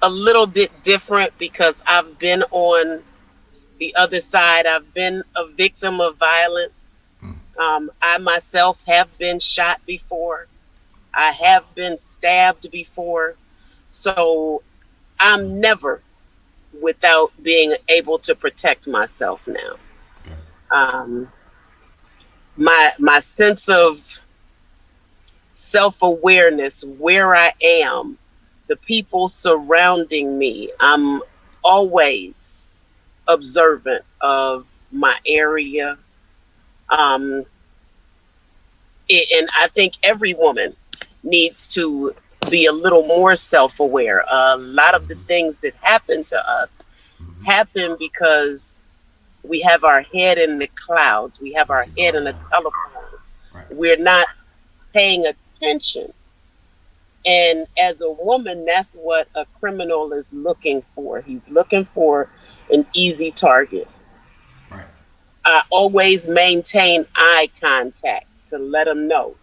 a little bit different, because I've been on the other side. I've been a victim of violence. I myself have been shot before. I have been stabbed before. So I'm never without being able to protect myself now. My sense of self-awareness, where I am, the people surrounding me, I'm always observant of my area. And I think every woman needs to be a little more self-aware. A lot of the things that happen to us happen because we have our head in the clouds. We have our head in a telephone. We're not paying attention. And as a woman, that's what a criminal is looking for. He's looking for an easy target. Right. I always maintain eye contact to let them know,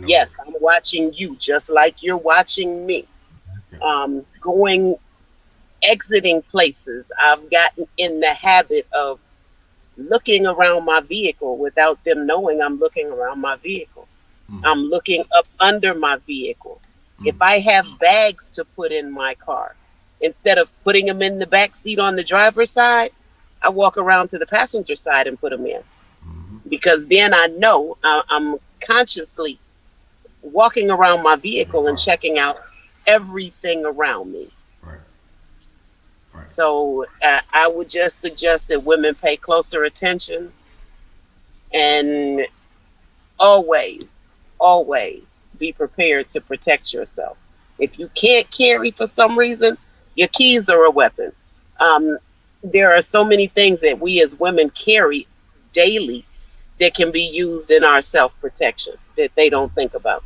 yes, I'm watching you just like you're watching me. Exiting places, I've gotten in the habit of looking around my vehicle without them knowing I'm looking around my vehicle. I'm looking up under my vehicle. If I have bags to put in my car, instead of putting them in the back seat on the driver's side, I walk around to the passenger side and put them in. Because then I know I'm consciously walking around my vehicle and checking out everything around me. So I would just suggest that women pay closer attention and always be prepared to protect yourself. If you can't carry for some reason, your keys are a weapon. There are so many things that we as women carry daily that can be used in our self-protection that they don't think about.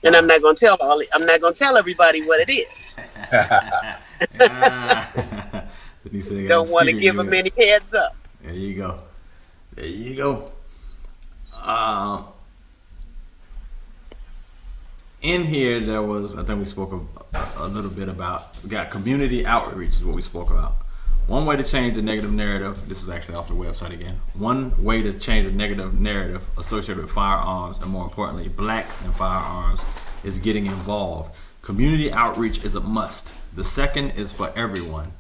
And I'm not going to tell everybody what it is. Don't want to give them any heads up. There you go. In here, there was, I think we spoke a little bit about, we got community outreach is what we spoke about. One way to change the negative narrative, this was actually off the website again. One way to change the negative narrative associated with firearms, and more importantly, blacks and firearms, is getting involved. Community outreach is a must. The second is for everyone.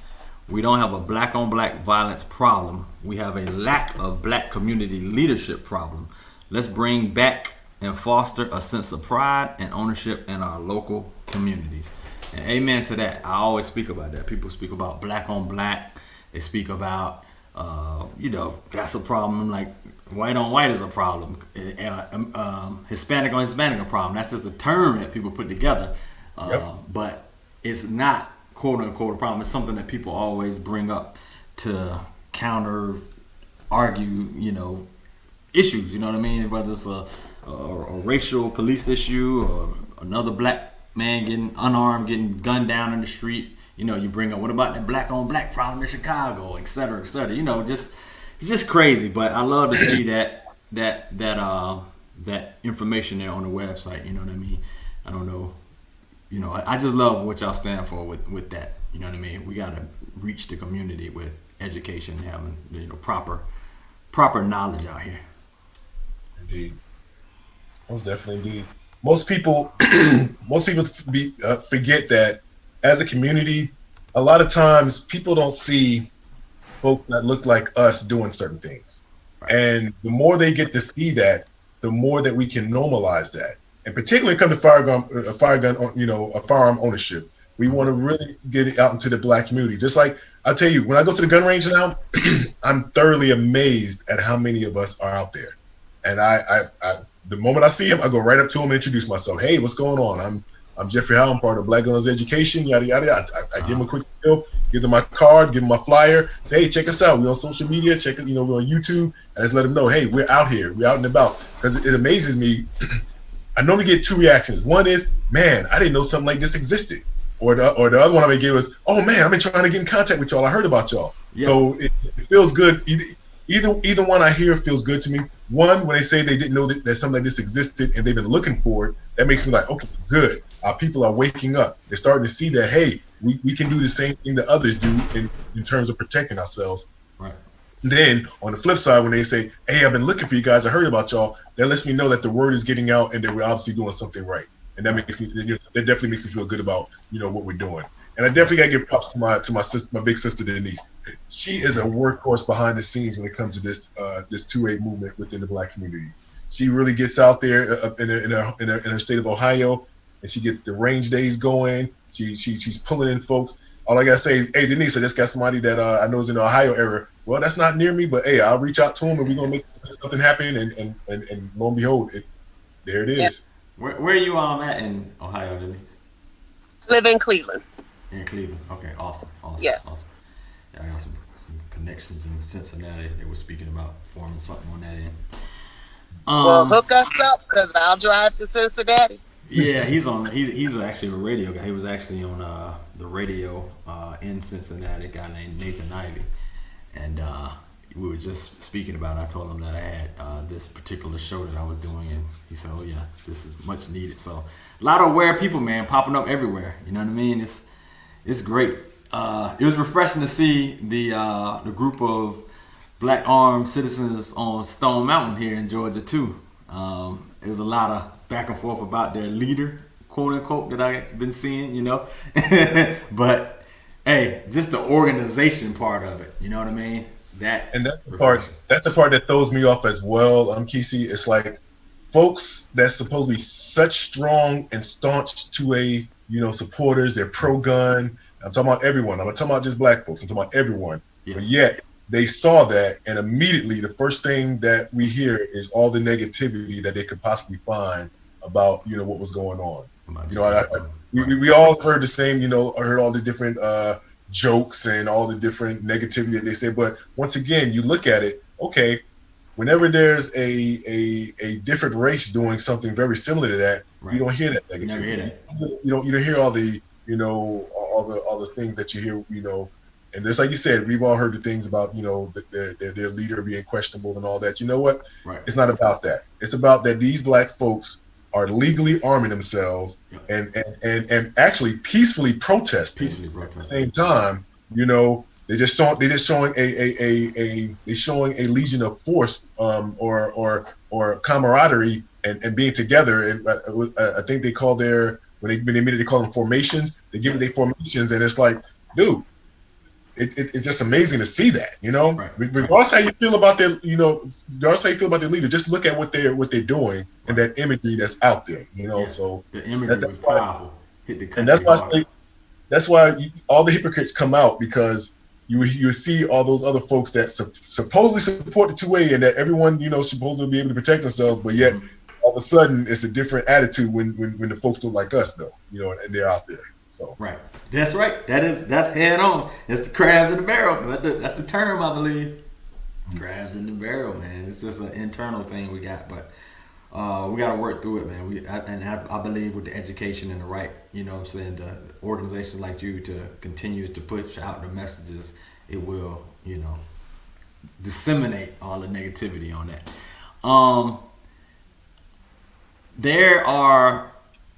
We don't have a black on black violence problem. We have a lack of black community leadership problem. Let's bring back and foster a sense of pride and ownership in our local communities. And amen to that. I always speak about that. People speak about black on black. They speak about, that's a problem. Like white on white is a problem. Hispanic on Hispanic a problem. That's just a term that people put together. But it's not quote unquote a problem. It's something that people always bring up to counter argue, issues. You know what I mean? Whether it's a racial police issue or another black man getting unarmed, getting gunned down in the street. You bring up, what about that black on black problem in Chicago, et cetera, et cetera. It's just crazy. But I love to see that information there on the website. You know what I mean? I don't know. I just love what y'all stand for with that. You know what I mean? We got to reach the community with education and having proper knowledge out here. Indeed. Most definitely indeed. Most people forget that as a community, a lot of times people don't see folks that look like us doing certain things. And the more they get to see that, the more that we can normalize that. And particularly when it comes to firearm ownership, we want to really get it out into the black community. Just like I'll tell you, when I go to the gun range now, I'm thoroughly amazed at how many of us are out there. And I the moment I see him, I go right up to him and introduce myself. Hey, what's going on? I'm Jeffrey Howell. I'm part of Black Guns Education. Yada yada yada. I give him a quick spiel, give them my card, give them my flyer. Say, hey, check us out. We're on social media. Check it. We're on YouTube, and just let them know, hey, we're out here. We're out and about. Because it amazes me. I normally get two reactions. One is, man, I didn't know something like this existed. Or the other one I may get was, oh man, I've been trying to get in contact with y'all. I heard about y'all. Yeah. So it feels good. Either one I hear feels good to me. One, when they say they didn't know that something like this existed and they've been looking for it, that makes me like, okay, good. Our people are waking up. They're starting to see that, hey, we can do the same thing that others do in terms of protecting ourselves. Right. Then on the flip side, when they say, hey, I've been looking for you guys, I heard about y'all, that lets me know that the word is getting out and that we're obviously doing something right. And that definitely makes me feel good about, what we're doing. And I definitely gotta give props to my sister, my big sister Denise. She is a workhorse behind the scenes when it comes to this 2A movement within the black community. She really gets out there in her state of Ohio, and she gets the range days going. She's pulling in folks. All I gotta say is, hey Denise, I just got somebody that I know is in the Ohio area. Well, that's not near me, but hey, I'll reach out to him and we're gonna make something happen. And lo and behold, there it is. Where are you at in Ohio, Denise? I live in Cleveland. In Cleveland. Okay, awesome. Yes. Awesome. Yeah, I got some connections in Cincinnati. They were speaking about forming something on that end. Well, hook us up because I'll drive to Cincinnati. Yeah, he's actually a radio guy. He was actually on the radio in Cincinnati, a guy named Nathan Ivey. And we were just speaking about it. I told him that I had this particular show that I was doing, and he said, "Oh yeah, this is much needed." So a lot of aware people, man, popping up everywhere. You know what I mean? It's great. It was refreshing to see the group of black armed citizens on Stone Mountain here in Georgia too. It was a lot of back and forth about their leader, quote unquote, that I've been seeing, you know. But hey, just the organization part of it, you know what I mean? That's the part that throws me off as well, Kesey. It's like folks that's supposed to be such strong and staunch to supporters, they're pro-gun. I'm talking about everyone. I'm not talking about just black folks. I'm talking about everyone. Yes. But yet they saw that, and immediately the first thing that we hear is all the negativity that they could possibly find about what was going on. We all heard the same. Heard all the different jokes and all the different negativity that they say. But once again, you look at it. Okay, whenever there's a different race doing something very similar to that, you don't hear that negativity. You don't hear all the all the things that you hear. And just like you said, we've all heard the things about their leader being questionable and all that. You know what? Right. It's not about that. It's about that these black folks are legally arming themselves and actually peacefully protesting. At the same time, they're just showing a legion of force or camaraderie and being together. And I think they call when they made it, they call them formations. They give it their formations, and it's like, dude, it's just amazing to see that. Right. Regardless how you feel about their, regardless how you feel about their leader, just look at what they're doing and that imagery that's out there. So the imagery was powerful. And that's why all the hypocrites come out, because you see all those other folks that supposedly support the 2A and that everyone supposed to be able to protect themselves, but yet all of a sudden it's a different attitude when the folks don't like us though, and they're out there. So. Right. That's right. That's head on. It's the crabs in the barrel. That's the term, I believe. Crabs in the barrel, man. It's just an internal thing we got, but we got to work through it, man. I believe with the education and the right, the organizations like you to continue to push out the messages, it will, disseminate all the negativity on that. There are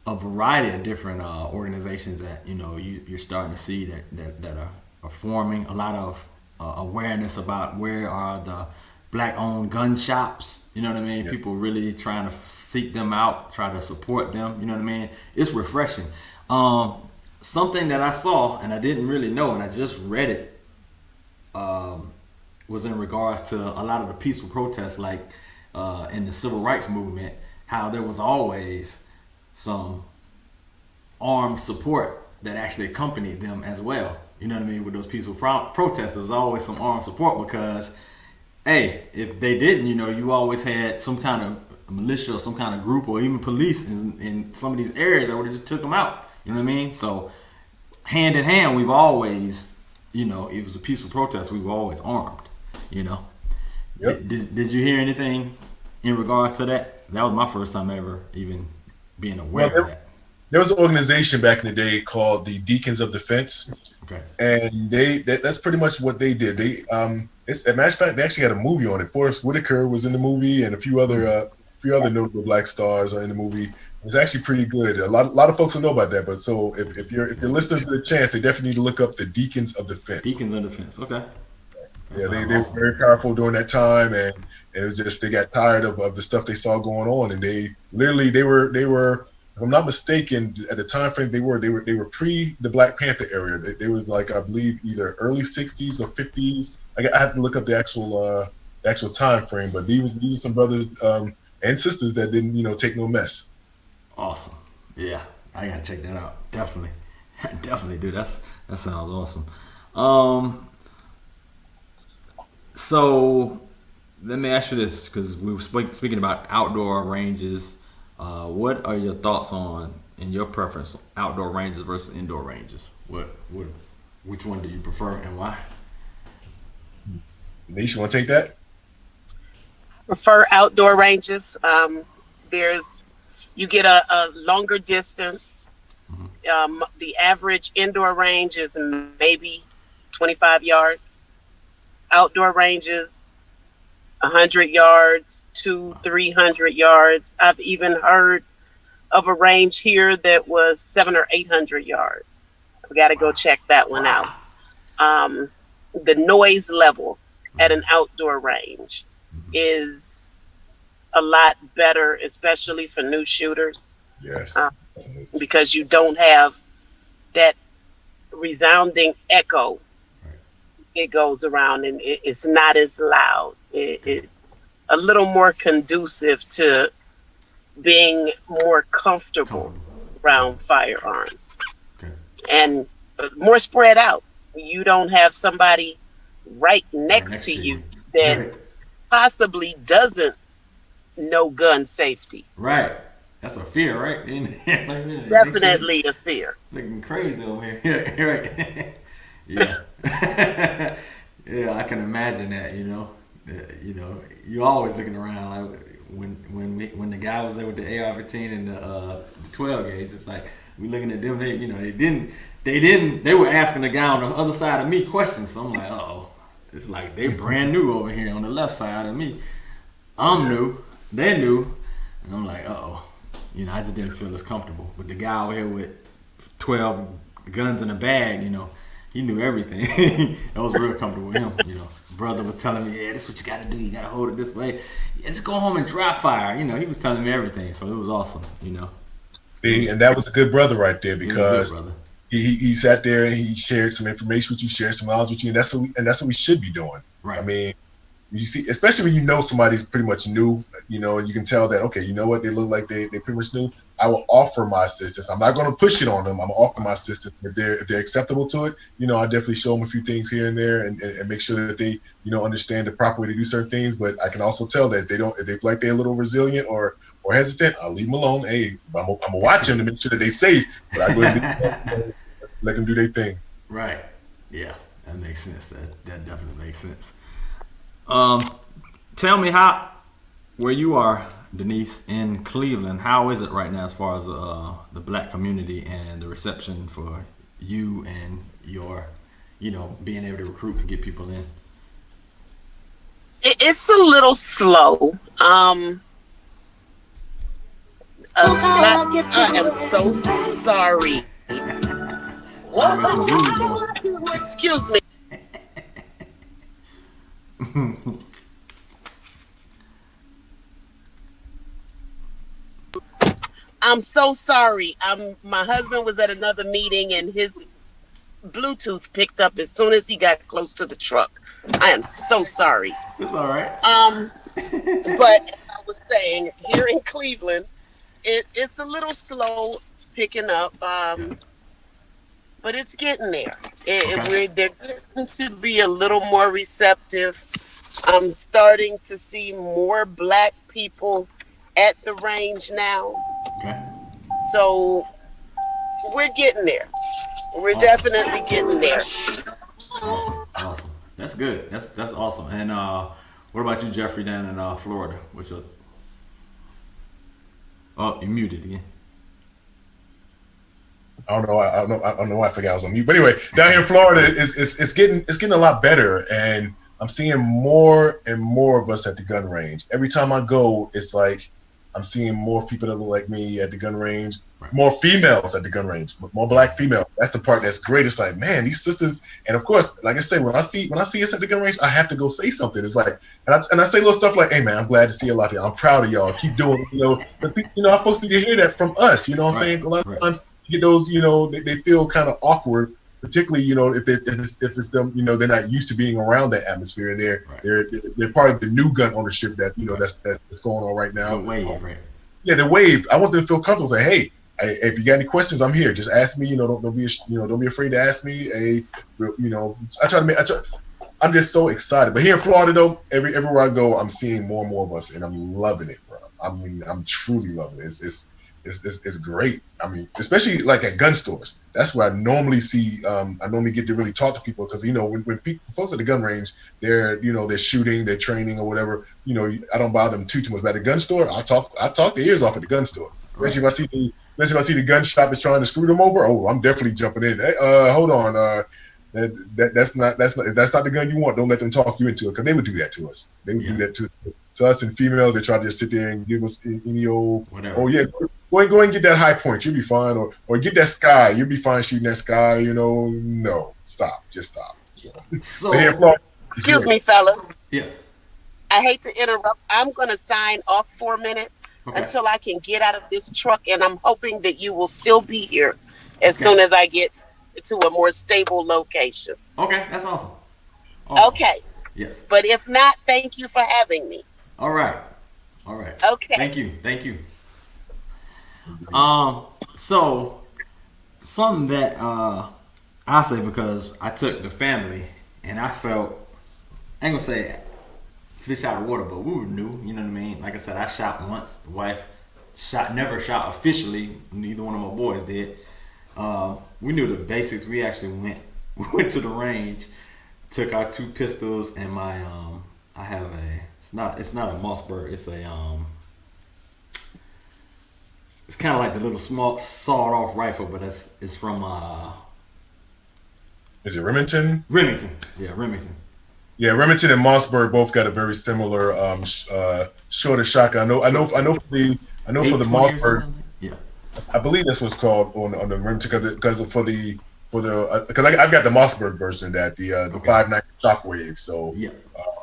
a variety of different organizations that you're starting to see that are forming. A lot of awareness about where are the black-owned gun shops. You know what I mean? Yeah. People really trying to seek them out, try to support them. You know what I mean? It's refreshing. Something that I saw and I didn't really know, and I just read it, was in regards to a lot of the peaceful protests, like in the civil rights movement, how there was always some armed support that actually accompanied them as well. You know what I mean? With those peaceful protests, there was always some armed support because, hey, if they didn't, you always had some kind of militia or some kind of group or even police in some of these areas that would have just took them out. You know what I mean? So hand in hand, we've always, it was a peaceful protest, we were always armed, Yep. Did you hear anything in regards to that? That was my first time ever even being aware of that. There was an organization back in the day called the Deacons of Defense. Okay. And that's pretty much what they did. They as a matter of fact, they actually had a movie on it. Forrest Whitaker was in the movie, and a few other notable black stars are in the movie. It was actually pretty good. A lot of folks don't know about that, but so if your listeners get a chance, they definitely need to look up the Deacons of Defense. Deacons of Defense. Okay. They were very powerful during that time, and it was just they got tired of the stuff they saw going on, and they were. If I'm not mistaken, at the time frame they were pre the Black Panther era. They was like, I believe, either early 60s or 50s. I have to look up the actual time frame, but these are some brothers and sisters that didn't take no mess. Awesome. Yeah, I gotta check that out. Definitely do. That sounds awesome. So let me ask you this, because we were speaking about outdoor ranges. What are your thoughts on, and your preference, outdoor ranges versus indoor ranges? Which one do you prefer and why? Denise, you want to take that? Prefer outdoor ranges. There's You get a longer distance. The average indoor range is maybe 25 yards. Outdoor ranges, 100 yards, 200-300 yards. I've even heard of a range here that was 700 or 800 yards. I've got to go check that one out. The noise level at an outdoor range is a lot better, especially for new shooters. Yes. Because you don't have that resounding echo. It goes around and it's not as loud. It's a little more conducive to being more comfortable around firearms. And more spread out. You don't have somebody right next to you that possibly doesn't know gun safety. Right. That's a fear, right? Definitely a fear. Looking crazy over here. Right. Yeah. Yeah, I can imagine that, you're always looking around like when the guy was there with the AR-15 and the 12 gauge, it's like we looking at them, they were asking the guy on the other side of me questions. So I'm like, uh-oh. It's like they brand new over here on the left side of me. I'm new, they're new, and I'm like, uh-oh. I just didn't feel as comfortable. But the guy over here with 12 guns in a bag, he knew everything. I was real comfortable with him. Brother was telling me, yeah, this is what you got to do. You got to hold it this way. Yeah, just go home and dry fire. He was telling me everything. So it was awesome, See, and that was a good brother right there because he sat there and he shared some information with you, shared some knowledge with you, and that's what we should be doing. Right. I mean, you see, especially when somebody's pretty much new, and you can tell that, okay, you know what, they look like they pretty much new. I will offer my assistance. I'm not going to push it on them. I'm going to offer my assistance. If they're acceptable to it, I definitely show them a few things here and there and make sure that they, understand the proper way to do certain things. But I can also tell that if they feel like they're a little resilient or hesitant, I'll leave them alone. Hey, I'm going to watch them to make sure that they're safe, but I go ahead and let them do their thing. Right. Yeah, that makes sense. That definitely makes sense. Tell me where you are, Denise, in Cleveland, how is it right now as far as the black community and the reception for you and your, being able to recruit and get people in? It's a little slow. I am so sorry. Excuse me. I'm so sorry. My husband was at another meeting and his Bluetooth picked up as soon as he got close to the truck. I am so sorry. It's all right. But I was saying, here in Cleveland, it's a little slow picking up, but it's getting there. They're getting to be a little more receptive. I'm starting to see more black people at the range now. Okay. So we're getting there. We're definitely getting there. Awesome. That's good. That's awesome. And what about you, Jeffrey, down in Florida? What's your... Oh, you're muted again. I don't know why I forgot I was on mute. But anyway, down here in Florida, it's getting a lot better, and I'm seeing more and more of us at the gun range. Every time I go, it's like I'm seeing more people that look like me at the gun range, more females at the gun range, more black females. That's the part that's great. It's like, man, these sisters, and of course, like I say, when I see us at the gun range, I have to go say something. It's like, and I say little stuff like, hey man, I'm glad to see a lot of y'all. I'm proud of y'all. Keep doing, but our folks need to hear that from us. You know what I'm saying? A lot of times you get those, they feel kind of awkward. Particularly, if it's them, they're not used to being around that atmosphere, and they're part of the new gun ownership that that's going on right now. The wave, right? Yeah, the wave. I want them to feel comfortable. Say, hey, if you got any questions, I'm here. Just ask me. Don't be afraid to ask me. I'm just so excited. But here in Florida, though, everywhere I go, I'm seeing more and more of us, and I'm loving it, bro. I mean, I'm truly loving it. It's great. I mean, especially like at gun stores. That's where I normally see. I normally get to really talk to people because when folks at the gun range, they're shooting, they're training or whatever. I don't bother them too much. But at the gun store, I talk their ears off at the gun store. Especially if I see the gun shop is trying to screw them over. Oh, I'm definitely jumping in. Hey, hold on. That's not the gun you want. Don't let them talk you into it, because they would do that to us. They would do that to us and females. They try to just sit there and give us any old whatever. Oh yeah, go and get that high point. You'll be fine. Or get that sky. You'll be fine shooting that sky. No, stop. Just stop. So excuse me, fellas. Yes. I hate to interrupt. I'm going to sign off for a minute until I can get out of this truck, and I'm hoping that you will still be here as soon as I get to a more stable location. Okay, that's awesome. Okay. Yes. But if not, thank you for having me. All right. Okay. Thank you. So something that I say, because I took the family and I felt, I ain't gonna say fish out of water, but we were new, you know what I mean? Like I said, I shot once. The wife never shot officially. Neither one of my boys did. We knew the basics. We actually went to the range, took our 2 pistols and my I have it's not a Mossberg, it's it's kind of like the little small sawed off rifle, but it's from is it Remington? Yeah, Remington. Yeah, Remington and Mossberg both got a very similar shorter shotgun. I know for the Mossberg. Yeah, I believe that's what's called on the Remington, because I've got the Mossberg version, the 5.9 Shockwave. So yeah,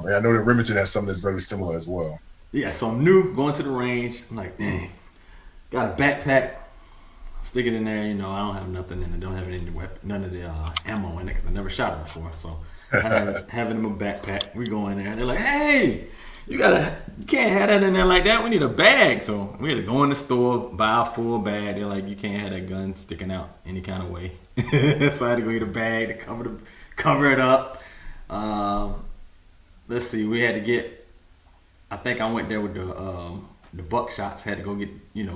I know that Remington has something that's very similar as well. Yeah, so I'm new, going to the range. I'm like, dang, got a backpack, stick it in there. I don't have nothing in it. Don't have none of the ammo in it, because I never shot it before. So I have it in my backpack. We go in there, and they're like, hey, you can't have that in there like that. We need a bag. So we had to go in the store, buy a full bag. They're like, you can't have that gun sticking out any kind of way. So I had to go get a bag to cover it up. Let's see, we had to get, I think I went there with the buckshots. Had to go get,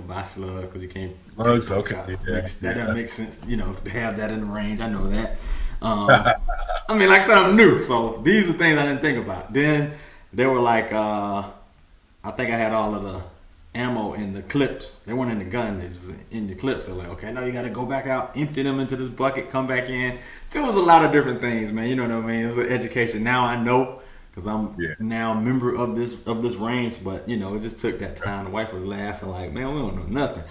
buy slugs, because you can't. Slugs, okay. That doesn't make sense, to have that in the range. I know that. I mean, like I said, I'm new, so these are things I didn't think about. Then they were like, I think I had all of the ammo in the clips. They weren't in the gun, it was in the clips. They're like, okay, now you got to go back out, empty them into this bucket, come back in. So it was a lot of different things, man. You know what I mean? It was an education. Now I know, because I'm now a member of this range, but it just took that time. The wife was laughing like, man, we don't know nothing.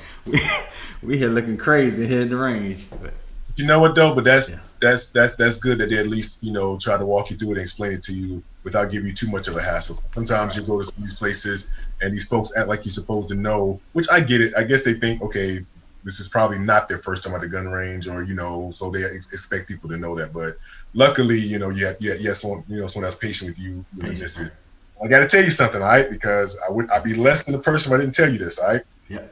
We here looking crazy here in the range. But you know what though? But that's good that they at least try to walk you through it and explain it to you without giving you too much of a hassle. Sometimes you go to these places and these folks act like you're supposed to know, which I get it. I guess they think, okay, this is probably not their first time at the gun range, or so they expect people to know that. But luckily, you have someone that's patient with you. I got to tell you something, all right? Because I'd be less than the person if I didn't tell you this, all right? Yeah.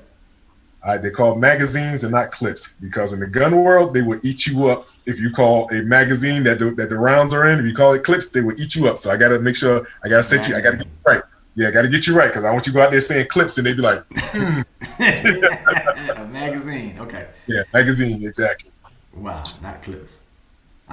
They're called magazines and not clips, because in the gun world, they will eat you up if you call a magazine that the rounds are in. If you call it clips, they will eat you up. So I got to make sure, I got to get you right. Yeah, I got to get you right, because I want you to go out there saying clips, and they'd be like, A magazine, okay. Yeah, magazine, exactly. Wow, not clips.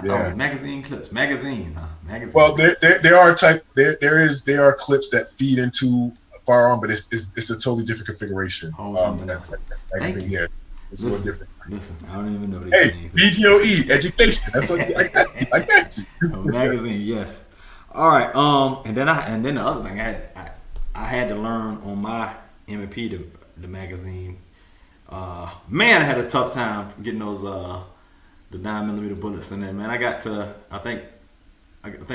Yeah. Magazine clips. Magazine, huh? Magazine. Well, there are clips that feed into a firearm, but it's a totally different configuration. Something else. Magazine, yeah, it's a little different. Listen, I don't even know these things. BGOE education. That's what I got you. A magazine, yes. All right. And then the other thing I had to learn on my M&P the magazine. Man, I had a tough time getting those the 9mm bullets in there. Man, I think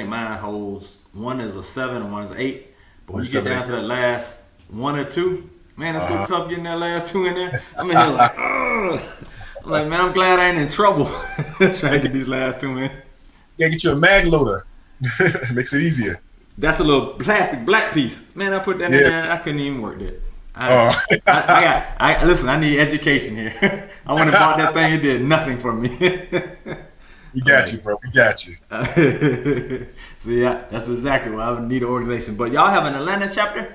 mine holds, one is a 7 and one is 8. But when you get down to that last 1 or 2, man, it's so tough getting that last 2 in there. I'm in here like, ugh. I'm like, man, I'm glad I ain't in trouble trying to get these last 2 in. Yeah, get you a mag loader. Makes it easier. That's a little plastic black piece. Man, I put that in there. I couldn't even work that. Listen, I need education here. I went and bought that thing. It did nothing for me. We got you, bro. We got you. So yeah, that's exactly what I would need an organization. But y'all have an Atlanta chapter?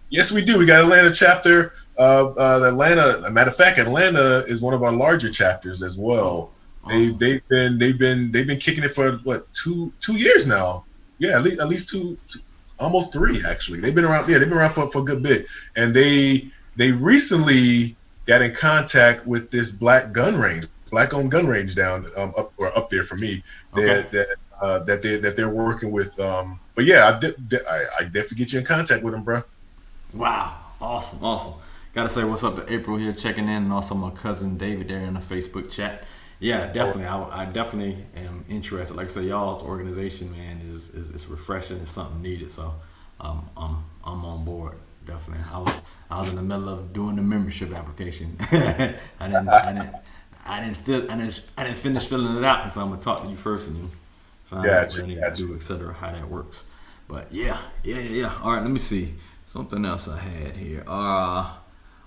Yes, we do. We got Atlanta chapter. Atlanta. A matter of fact, Atlanta is one of our larger chapters as well. Awesome. They've been kicking it for what 2 years now. Yeah, at least two, almost 3 actually. They've been around. Yeah, they've been around for a good bit. And they recently got in contact with this black owned gun range down up there for me. Okay. That they're working with. But yeah, I definitely get you in contact with them, bro. Wow, awesome. Gotta say what's up to April here checking in, and also my cousin David there in the Facebook chat. Yeah, definitely. I definitely am interested. Like I said, y'all's organization, man, is refreshing. It's something needed. So I'm on board. Definitely. I was in the middle of doing the membership application. I didn't finish filling it out, and so I'm gonna talk to you first and find out what I need to do, etc. How that works. But yeah. All right, let me see something else I had here. All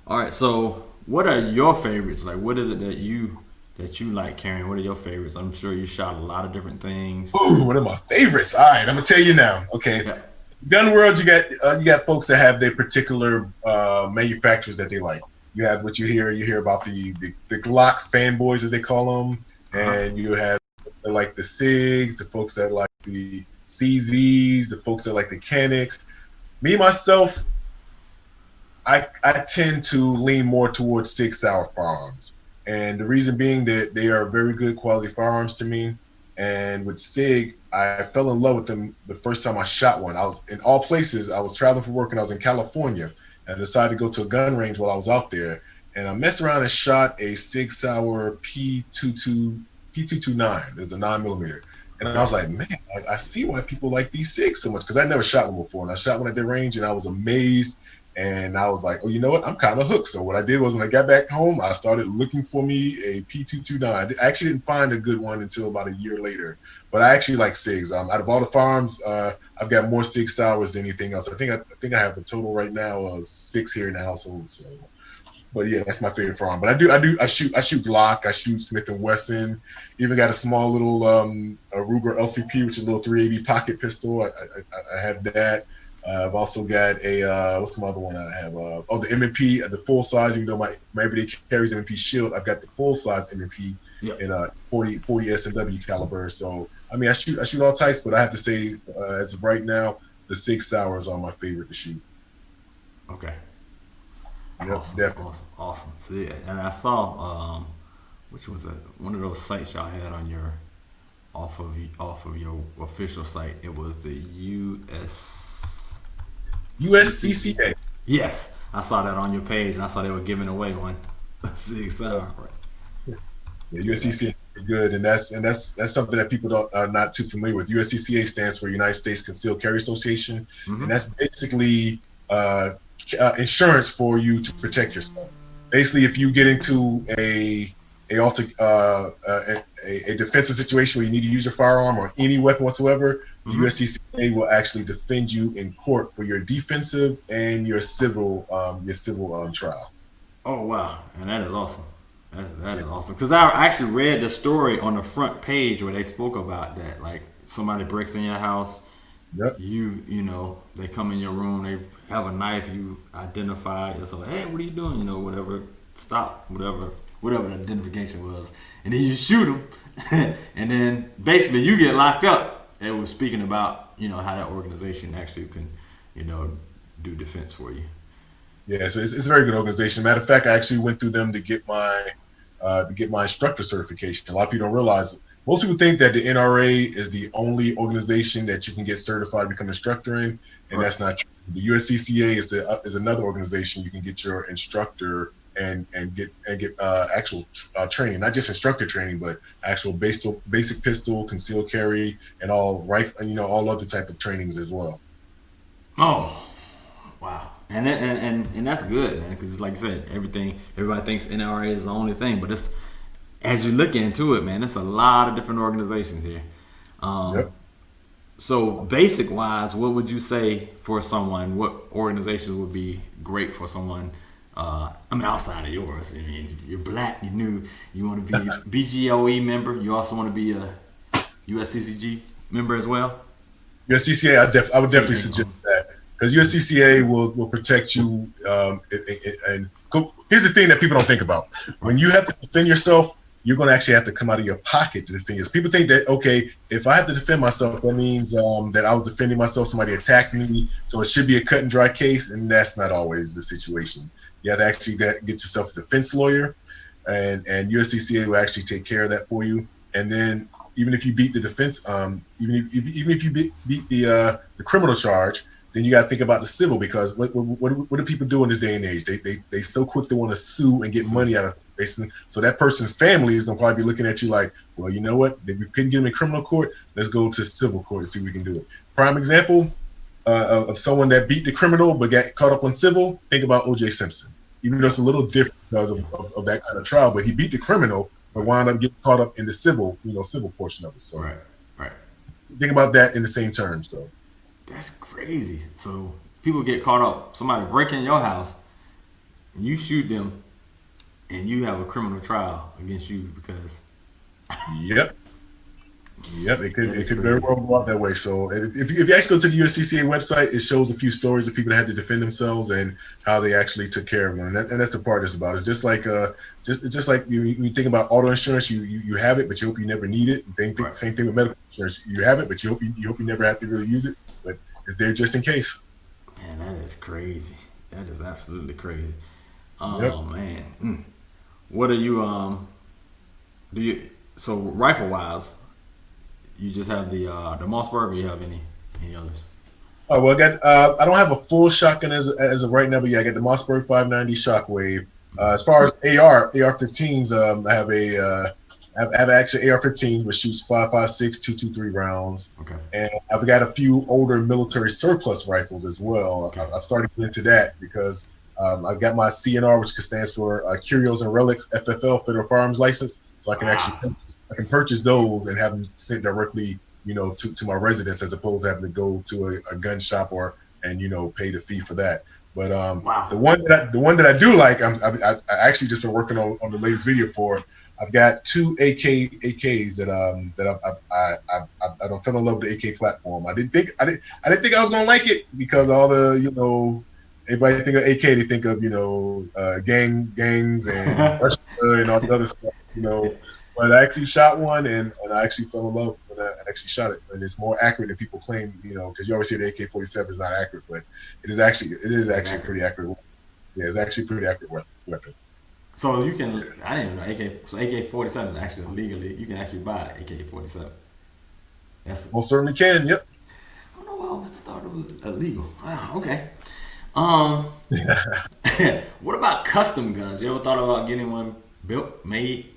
right. So what are your favorites? Like, what is it that you like carrying? What are your favorites? I'm sure you shot a lot of different things. Ooh, what are my favorites? All right, I'm gonna tell you now. Okay, yeah. Gun world, you got folks that have their particular manufacturers that they like. You have what you hear about the Glock fanboys, as they call them, and you have like the SIGs, the folks that like the CZs, the folks that like the Canics. Me myself, I tend to lean more towards Sig Sauer firearms. And the reason being that they are very good quality firearms to me. And with SIG, I fell in love with them the first time I shot one. I was in all places. I was traveling for work and I was in California. And I decided to go to a gun range while I was out there. And I messed around and shot a Sig Sauer P229. There's a 9mm. And I was like, man, I see why people like these SIGs so much, because I never shot one before. And I shot one at the range and I was amazed. And I was like, oh, you know what? I'm kind of hooked. So what I did was when I got back home, I started looking for me a P229. I actually didn't find a good one until about a year later. But I actually like SIGs. Out of all the firearms, I've got more Sig Sauers than anything else. I think I have a total right now of 6 here in the household. So, but yeah, that's my favorite firearm. But I shoot Glock. I shoot Smith & Wesson. Even got a small little Ruger LCP, which is a little 380 pocket pistol. I have that. I've also got a what's the other one I have? The M&P, the full size. Even though my everyday carries M&P shield, I've got the full size M&P in 40 S&W caliber. So I mean, I shoot all types, but I have to say, as of right now, the Sig Sauers are my favorite to shoot. Okay. Yep, Awesome. See, and I saw which was one of those sites y'all had on your off of your official site. It was the USCCA. Yes, I saw that on your page, and I saw they were giving away one Sig Sauer. Yeah, USCCA is good, and that's something that people are not too familiar with. USCCA stands for United States Concealed Carry Association, and that's basically insurance for you to protect yourself. Basically, if you get into a defensive situation where you need to use your firearm or any weapon whatsoever, the USCCA will actually defend you in court for your defensive and your civil trial. Oh wow, and that is awesome. That is awesome, because I actually read the story on the front page where they spoke about that. Like, somebody breaks in your house, you know, they come in your room, they have a knife, you identify yourself, like, hey, what are you doing? You know, whatever, stop, whatever the identification was, and then you shoot them, and then basically you get locked up. It was speaking about, you know, how that organization actually can, you know, do defense for you. Yeah, so it's a very good organization. Matter of fact, I actually went through them to get my instructor certification. A lot of people don't realize. Most people think that the NRA is the only organization that you can get certified to become an instructor in, and that's not true. The USCCA is another organization you can get your instructor and get actual training, not just instructor training, but actual basic pistol, concealed carry, and all other type of trainings as well. Oh, wow. And that's good, man, because like I said, everybody thinks NRA is the only thing, but it's, as you look into it, man, it's a lot of different organizations here. So basic wise, what would you say for someone, what organizations would be great for someone, outside of yours? I mean, you're black, you want to be BGOE member, you also want to be a USCCG member as well? USCCA, I would definitely suggest that, because USCCA will protect you. And here's the thing that people don't think about: when you have to defend yourself, you're going to actually have to come out of your pocket to defend yourself. People think that, okay, if I have to defend myself, that means that I was defending myself, somebody attacked me, so it should be a cut and dry case, and that's not always the situation. You have to actually get yourself a defense lawyer, and USCCA will actually take care of that for you. And then even if you beat the defense, even if you beat the criminal charge, then you got to think about the civil, because what do people do in this day and age? They so quick to want to sue and get money out of it. So that person's family is gonna probably be looking at you like, well, you know what? If we couldn't get them in criminal court, let's go to civil court and see if we can do it. Prime example of someone that beat the criminal but got caught up on civil. Think about O.J. Simpson. Even though it's a little different because of that kind of trial, but he beat the criminal but wound up getting caught up in the civil portion of it. So right. Think about that in the same terms, though. That's crazy. So people get caught up. Somebody break in your house, and you shoot them, and you have a criminal trial against you because. Yep. It could very well go out that way. So if you actually go to the USCCA website, it shows a few stories of people that had to defend themselves and how they actually took care of them. And that's the part it's about. It's just like just like you think about auto insurance, you have it, but you hope you never need it. Same thing with medical insurance. You have it, but you hope you never have to really use it. But it's there just in case. Man, that is crazy. That is absolutely crazy. Oh Yep. man. What are you so rifle wise, you just have the Mossberg, or you have any others? Oh well, I don't have a full shotgun as of right now, but yeah, I got the Mossberg 590 Shockwave. As far as AR-15s, I have actually AR-15 which shoots 5.56, 223 rounds. Okay. And I've got a few older military surplus rifles as well. Okay. I've started getting into that because I've got my CNR, which stands for Curios and Relics FFL, Federal Firearms License, so I can actually purchase those and have them sent directly, to my residence, as opposed to having to go to a gun shop and pay the fee for that. But the one that I do like, I actually just been working on the latest video for. I've got two AKs that I don't fell in love with the AK platform. I didn't think I was gonna like it because all the everybody think of AK, they think of gangs and Russia and all the other stuff, But I actually shot one and I actually fell in love when I actually shot it, and it's more accurate than people claim, because you always say the AK-47 is not accurate, but it is actually pretty accurate. Yeah, it's actually a pretty accurate weapon. So I didn't even know AK-47 is actually legally, you can actually buy AK-47. Most certainly can. Yep. I don't know why I always thought it was illegal. Wow. Okay. What about custom guns? You ever thought about getting one built, made,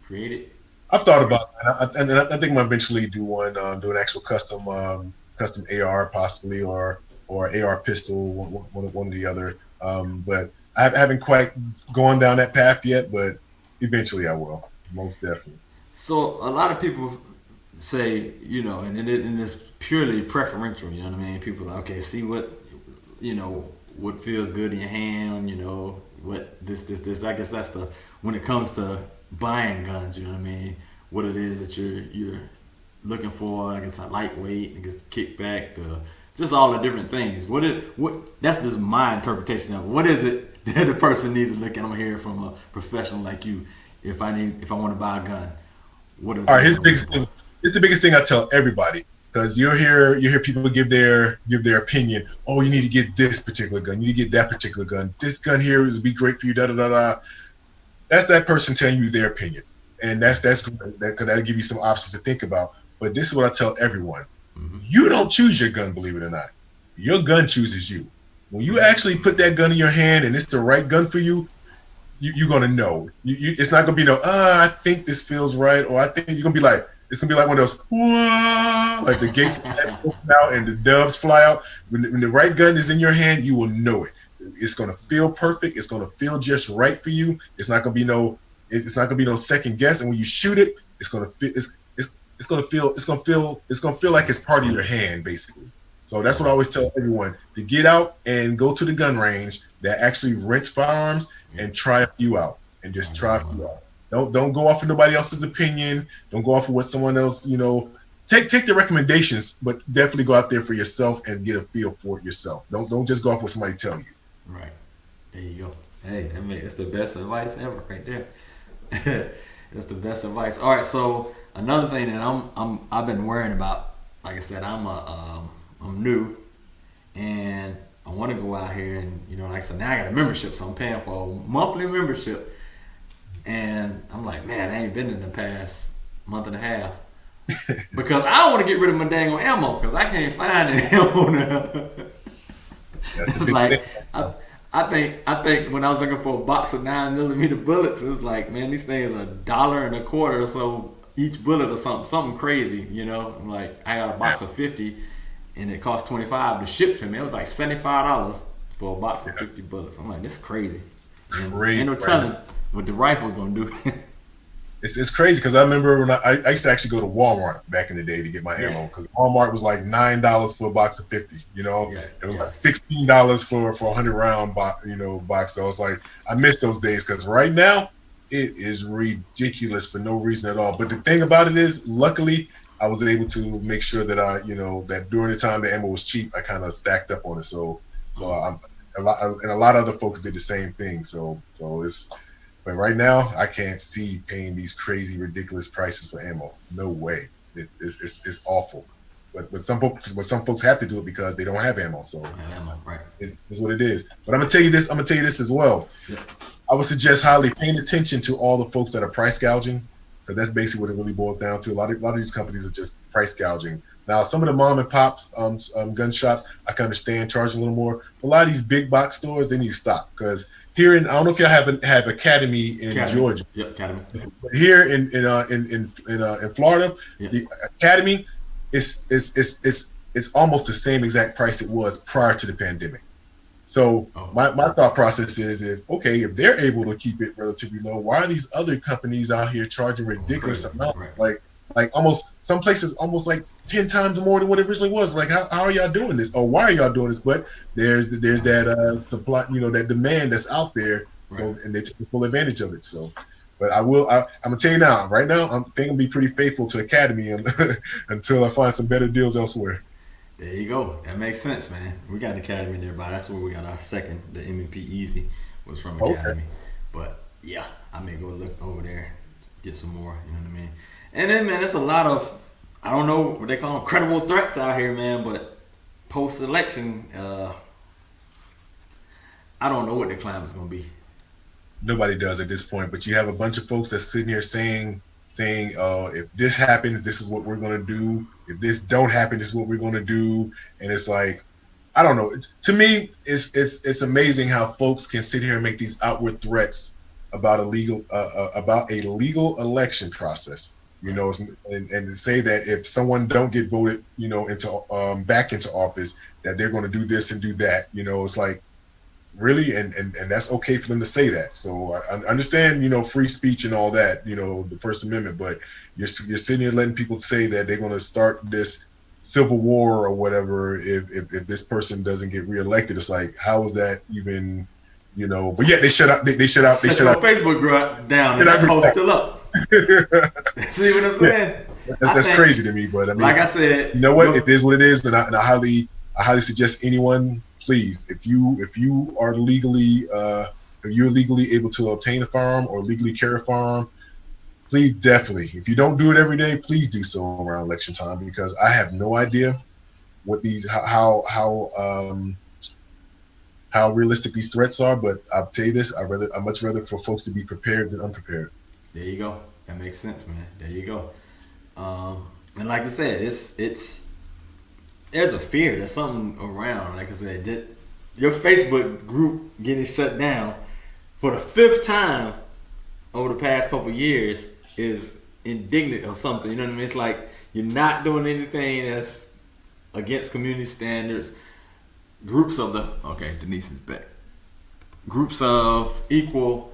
created? I've thought about that, and I think I'm gonna eventually do an actual custom AR possibly, or AR pistol, one or the other. But I haven't quite gone down that path yet, but eventually I will, most definitely. So a lot of people say, and it's purely preferential. You know what I mean? People are like, okay, see what feels good in your hand. What this. I guess that's when it comes to buying guns. You know what I mean? What it is that you're looking for. I guess lightweight. I guess kickback. Just all the different things. That's just my interpretation of it. What is it that the person needs to look at? I'm hearing from a professional like you. If I want to buy a gun, what? All right, here's the biggest thing I tell everybody, because you hear people give their opinion. Oh, you need to get this particular gun. You need to get that particular gun. This gun here would be great for you. Da da da da. That's that person telling you their opinion, and that'll give you some options to think about. But this is what I tell everyone. You don't choose your gun, believe it or not. Your gun chooses you. When you actually put that gun in your hand and it's the right gun for you, you're gonna know. It's not gonna be I think this feels right, or I think it's gonna be like one of those, like the gates open out and the doves fly out. When the right gun is in your hand, you will know it. It's gonna feel perfect. It's gonna feel just right for you. It's not gonna be no second guess. And when you shoot it, it's gonna feel like it's part of your hand, basically. So that's what I always tell everyone, to get out and go to the gun range that actually rents firearms and try a few out, and just try a few out. Don't go off of nobody else's opinion. Don't go off of what someone else, take the recommendations, but definitely go out there for yourself and get a feel for it yourself. Don't just go off what somebody tell you. Right. There you go. Hey, that's the best advice ever right there. That's the best advice. All right, so another thing that I've been worrying about, like I said, I'm new, and I want to go out here and, you know, like I said, now I got a membership, so I'm paying for a monthly membership, and I'm like, man, I ain't been in the past month and a half because I don't want to get rid of my dang on ammo because I can't find any ammo now. It's like I think when I was looking for a box of 9mm bullets, it was like, man, these things are $1.25 or so each bullet or something crazy, you know. I'm like, I got a box of 50 and it cost $25 to ship to me. It was like $75 for a box of 50 bullets. I'm like, this is crazy. Ain't no telling what the rifle's gonna do. It's crazy because I remember when I used to actually go to Walmart back in the day to get my ammo because Walmart was like $9 for a box of 50. You know, it was like $16 for a 100-round box. So I was like, I miss those days because right now it is ridiculous for no reason at all. But the thing about it is, luckily, I was able to make sure that that during the time the ammo was cheap, I kind of stacked up on it. So I'm a lot of other folks did the same thing. So it's. But right now, I can't see paying these crazy, ridiculous prices for ammo. No way. It's awful. But some folks have to do it because they don't have ammo. So right. It's what it is. But I'm gonna tell you this. I'm gonna tell you this as well. Yeah. I would suggest highly paying attention to all the folks that are price gouging, because that's basically what it really boils down to. A lot of these companies are just price gouging. Now, some of the mom and pops gun shops, I can understand charging a little more. A lot of these big box stores, they need to stop because here I don't know if y'all have Academy in Georgia. Yep, Academy. But here in Florida, the Academy it's almost the same exact price it was prior to the pandemic. So my thought process is if they're able to keep it relatively low, why are these other companies out here charging ridiculous amounts? Right. Like almost some places almost like 10 times more than what it originally was. Like how are y'all doing this? Or why are y'all doing this? But there's that supply, that demand that's out there, and they take full advantage of it. So, but I'm gonna tell you now, right now, I'm thinking I'll be pretty faithful to Academy until I find some better deals elsewhere. There you go. That makes sense, man. We got an Academy nearby. That's where we got our second. The M&P Easy was from Academy. Okay. But yeah, I may go look over there, get some more. You know what I mean? And then, man, there's a lot of, I don't know what they call them, credible threats out here, man. But post-election, I don't know what the climate's gonna be. Nobody does at this point. But you have a bunch of folks that's sitting here saying, if this happens, this is what we're gonna do. If this don't happen, this is what we're gonna do. And it's like, I don't know. To me, it's amazing how folks can sit here and make these outward threats about a legal election process. And say that if someone don't get voted, into back into office, that they're going to do this and do that. It's like, really, and that's okay for them to say that. So I understand, free speech and all that, the First Amendment, but you're sitting here letting people say that they're going to start this civil war or whatever if this person doesn't get reelected. It's like, how is that even, But yet they shut out. They shut out. Facebook grew down and that post still up. See what I'm saying? That's crazy to me. But I mean, like I said, you know what? It is what it is, and I highly suggest anyone, please, if you are legally able to obtain a firearm or legally carry a firearm, please definitely, if you don't do it every day, please do so around election time, because I have no idea what how realistic these threats are. But I'll tell you this: I much rather for folks to be prepared than unprepared. There you go. That makes sense, man. There you go. And like I said, it's there's a fear. There's something around. Like I said, your Facebook group getting shut down for the 5th time over the past couple of years is indignant or something. You know what I mean? It's like you're not doing anything that's against community standards. Groups of Denise is back. Groups of equal,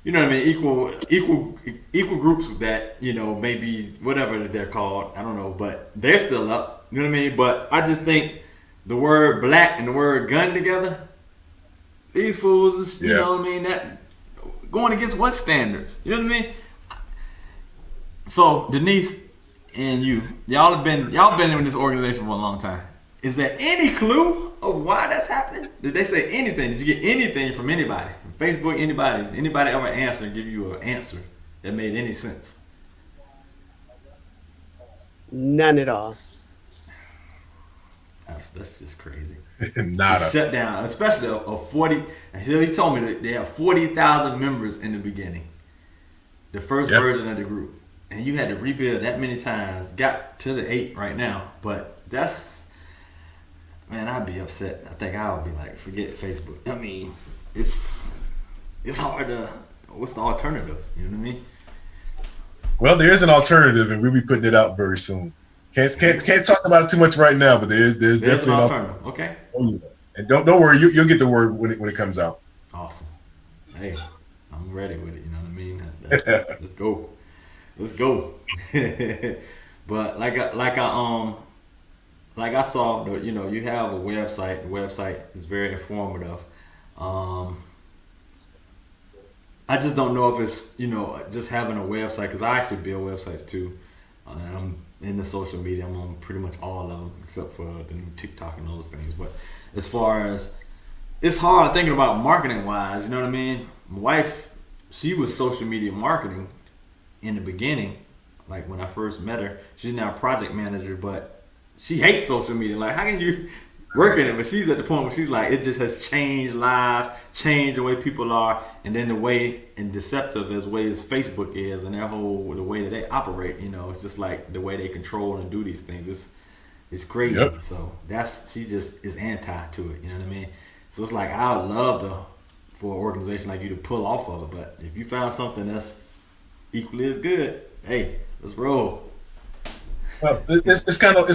you know what I mean? Equal groups that, maybe whatever they're called, I don't know, but they're still up. You know what I mean? But I just think the word black and the word gun together, these fools, you know what I mean? That going against what standards? You know what I mean? So Denise and y'all been in this organization for a long time. Is there any clue of why that's happening? Did they say anything? Did you get anything from anybody? From Facebook, anybody ever answer and give you an answer that made any sense? None at all. That's just crazy. Nada. Shut down, especially a 40. He told me that they have 40,000 members in the beginning. The first version of the group. And you had to rebuild that many times. Got to the 8 right now. But that's, man, I'd be upset. I think I would be like, forget Facebook. I mean, it's hard to, what's the alternative? You know what I mean? Well, there is an alternative, and we'll be putting it out very soon. Can't talk about it too much right now, but there's definitely an alternative. Okay. Oh yeah. And don't worry, you'll get the word when it comes out. Awesome. Hey, I'm ready with it. You know what I mean? Let's go. Let's go. But like I saw, you have a website. The website is very informative. I just don't know if it's just having a website, because I actually build websites too. And I'm in the social media. I'm on pretty much all of them except for the new TikTok and those things. But as far as, it's hard thinking about marketing wise. You know what I mean? My wife, she was social media marketing in the beginning. Like when I first met her, she's now a project manager, but she hates social media. Like, how can you work in it? But she's at the point where she's like, it just has changed lives, changed the way people are, and then the way, and deceptive as way as Facebook is, and their whole, the way that they operate. It's just like the way they control and do these things. It's crazy. Yep. So she just is anti to it. You know what I mean? So it's like, I would love for an organization like you to pull off of it, but if you found something that's equally as good, hey, let's roll. Well, it's kind of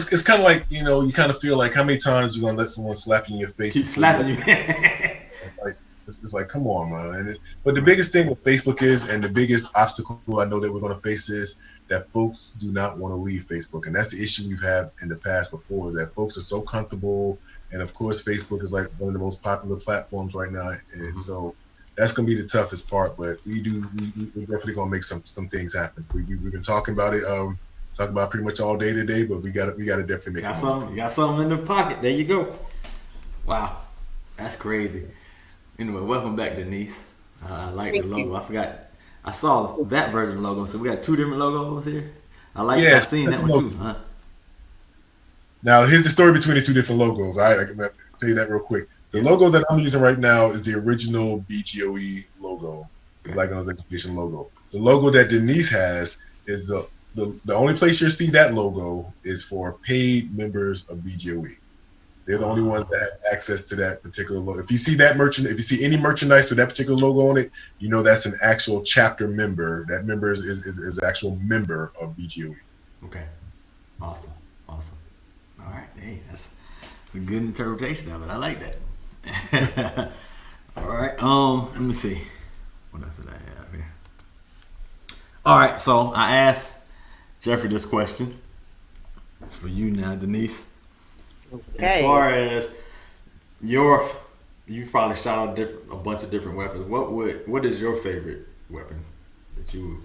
like, you kind of feel like, how many times you gonna let someone slap you in your face? Keep slapping you. Like it's like, come on, man. But the biggest thing with Facebook is, and the biggest obstacle I know that we're gonna face, is that folks do not want to leave Facebook, and that's the issue we've had in the past before. That folks are so comfortable, and of course, Facebook is like one of the most popular platforms right now, and so that's gonna be the toughest part. But we're definitely gonna make some things happen. We've been talking about it. Talk about pretty much all day today, but we got to definitely make it. You got something in the pocket. There you go. Wow, that's crazy. Anyway, welcome back, Denise. I like the logo. I forgot. I saw that version logo. So we got 2 different logos here. I seen that one too. Huh? Now here's the story between the 2 different logos. I can tell you that real quick. The logo that I'm using right now is the original BGOE logo, the Black Guns Education logo. The logo that Denise has is the only place you'll see that logo is for paid members of BGOE. They're the only ones that have access to that particular logo. If you see if you see any merchandise with that particular logo on it, that's an actual chapter member. That member is an actual member of BGOE. Okay. Awesome. All right. Hey, that's a good interpretation of it. I like that. All right. Let me see. What else did I have here? All right. So I asked Jeffrey this question. It's for you now, Denise. Okay. As far as you've probably shot out a bunch of different weapons. What is your favorite weapon that you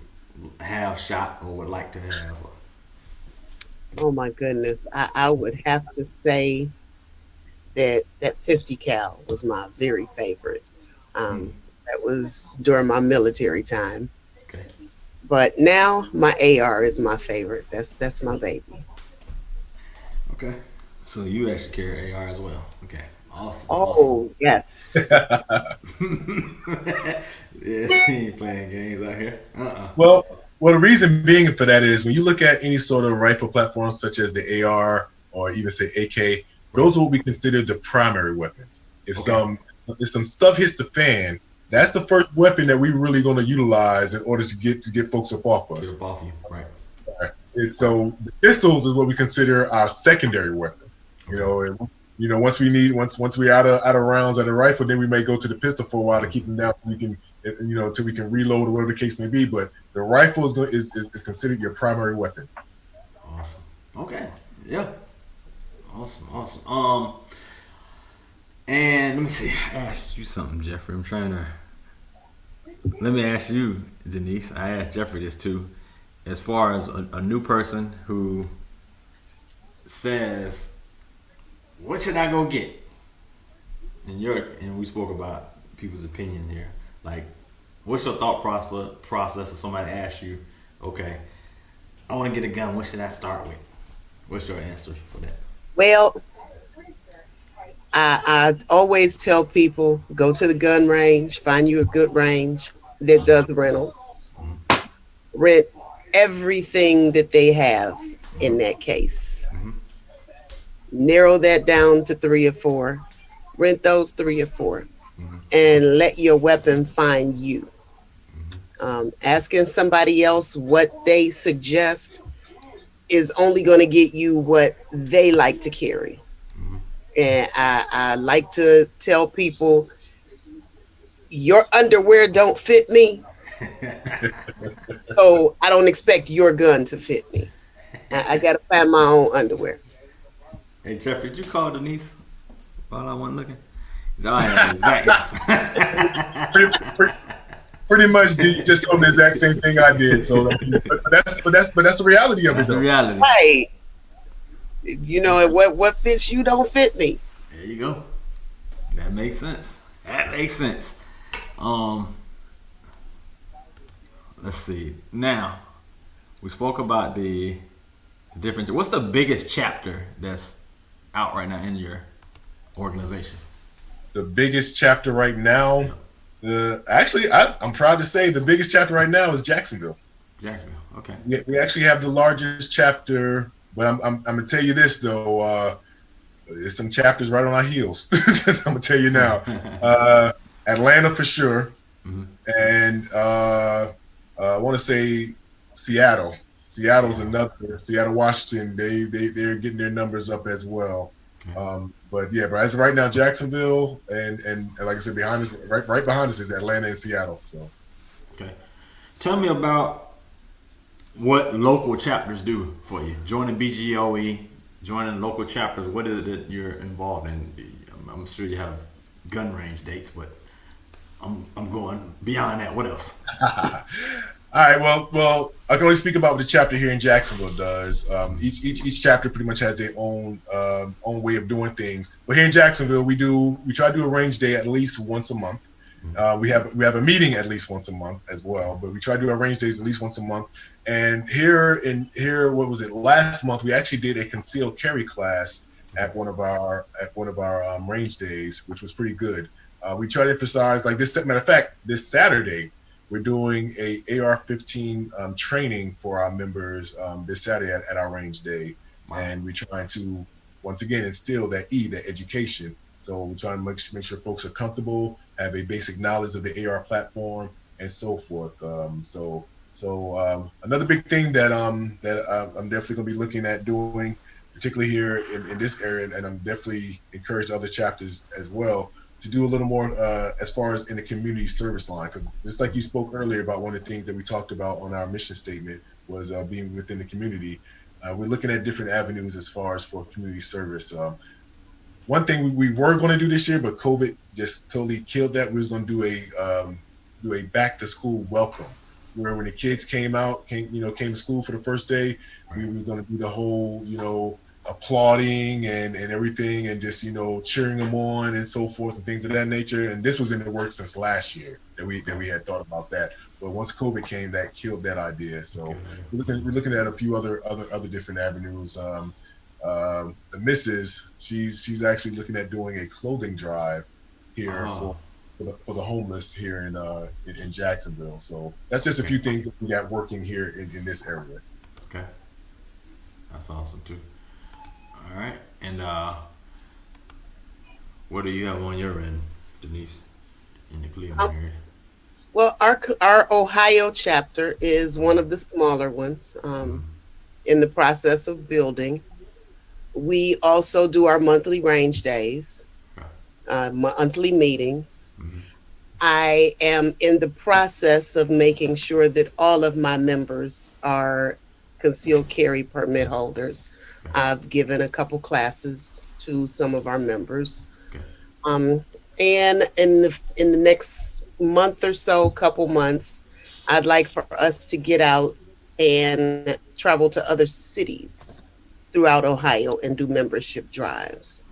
have shot or would like to have? Oh my goodness, I would have to say that 50 cal was my very favorite. That was during my military time. Okay. But now my AR is my favorite. That's my baby. Okay. So you actually carry AR as well. Okay. Awesome. Oh, awesome. Yes. Yeah, he ain't playing games out here. Well, the reason being for that is when you look at any sort of rifle platforms such as the AR or even say AK, those are what we consider the primary weapons. If some stuff hits the fan, that's the first weapon that we're really going to utilize in order to get folks up off us. Get up off you, right? And so the pistols is what we consider our secondary weapon. Once we're out of rounds at a rifle, then we may go to the pistol for a while to keep them down. We can, until we can reload or whatever the case may be. But the rifle is considered your primary weapon. Awesome. Okay. Yeah. Awesome. And let me see. I asked you something, Jeffrey. Let me ask you, Denise. I asked Jeffrey this too. As far as a new person who says, what should I go get? And we spoke about people's opinion here. Like, what's your thought process if somebody asks you, okay, I want to get a gun, what should I start with? What's your answer for that? Well, I always tell people, go to the gun range, find you a good range that does rentals. Rent everything that they have in that case. Narrow that down to 3 or 4. Rent those 3 or 4 and let your weapon find you. Asking somebody else what they suggest is only going to get you what they like to carry. And I like to tell people, your underwear don't fit me. So I don't expect your gun to fit me. I got to find my own underwear. Hey, Jeff, did you call Denise while I wasn't looking? I had the exact answer. Pretty much, you just told me the exact same thing I did. So, but that's the reality of it. That's the reality. Right. You know, what fits you don't fit me. There you go. That makes sense. Let's see. Now, we spoke about the difference. What's the biggest chapter that's out right now in your organization? The biggest chapter right now, actually, I'm proud to say the biggest chapter right now is Jacksonville. Jacksonville, okay. We actually have the largest chapter, but I'm gonna tell you this though, there's some chapters right on our heels. I'm gonna tell you now. Atlanta for sure, and I want to say Seattle. Seattle's another. Seattle, Washington. They're getting their numbers up as well. But as of right now, Jacksonville and like I said, behind us, right behind us is Atlanta and Seattle. So, okay, tell me about what local chapters do for you. Joining BGOE, joining local chapters. What is it that you're involved in? I'm sure you have gun range dates, but I'm going beyond that. What else? All right. Well, I can only speak about what the chapter here in Jacksonville does. Each chapter pretty much has their own way of doing things. But here in Jacksonville, we try to do a range day at least once a month. We have a meeting at least once a month as well. But we try to do our range days at least once a month. And here, what was it? Last month, we actually did a concealed carry class at one of our range days, which was pretty good. We try to emphasize, like this. Matter of fact, this Saturday, we're doing a AR-15 training for our members this Saturday at our range day. Wow. And we're trying to, once again, instill that education. So we're trying to make sure folks are comfortable, have a basic knowledge of the AR platform, and so forth. So another big thing that I'm definitely going to be looking at doing, particularly here in this area, and I'm definitely encouraged other chapters as well, to do a little more as far as in the community service line, because just like you spoke earlier about, one of the things that we talked about on our mission statement was being within the community. We're looking at different avenues as far as for community service. One thing we were going to do this year, but COVID just totally killed that. We was going to do a back to school welcome, where when the kids came to school for the first day, we were going to do the whole applauding and everything, and just cheering them on and so forth and things of that nature. And this was in the works since last year that we had thought about that, but once COVID came, that killed that idea. So we're looking at a few other different avenues. The missus, she's actually looking at doing a clothing drive here for the homeless here in Jacksonville. So that's just a few things that we got working here in this area. Okay, that's awesome too. All right, and what do you have on your end, Denise, in the Cleveland area? Well, our Ohio chapter is one of the smaller ones, in the process of building. We also do our monthly range days, monthly meetings. I am in the process of making sure that all of my members are concealed carry permit holders. I've given a couple classes to some of our members. And in the next month or so, couple months, I'd like for us to get out and travel to other cities throughout Ohio and do membership drives.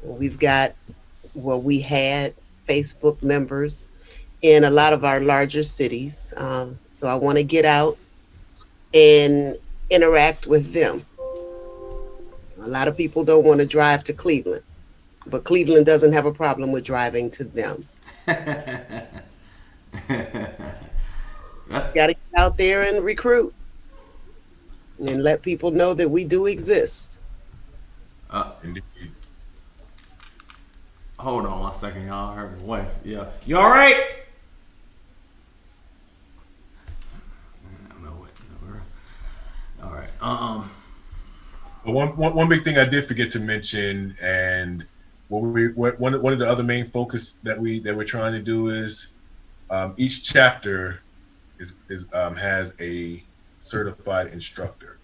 We've got, we had Facebook members in a lot of our larger cities. So I want to get out and interact with them. A lot of people don't want to drive to Cleveland, but Cleveland doesn't have a problem with driving to them. Got to get out there and recruit and let people know that we do exist. Hold on 1 second, y'all. I heard my wife. Yeah. You all right? I don't know what. All right. One big thing I did forget to mention, and one of the other main focus that we're trying to do is each chapter has a certified instructor.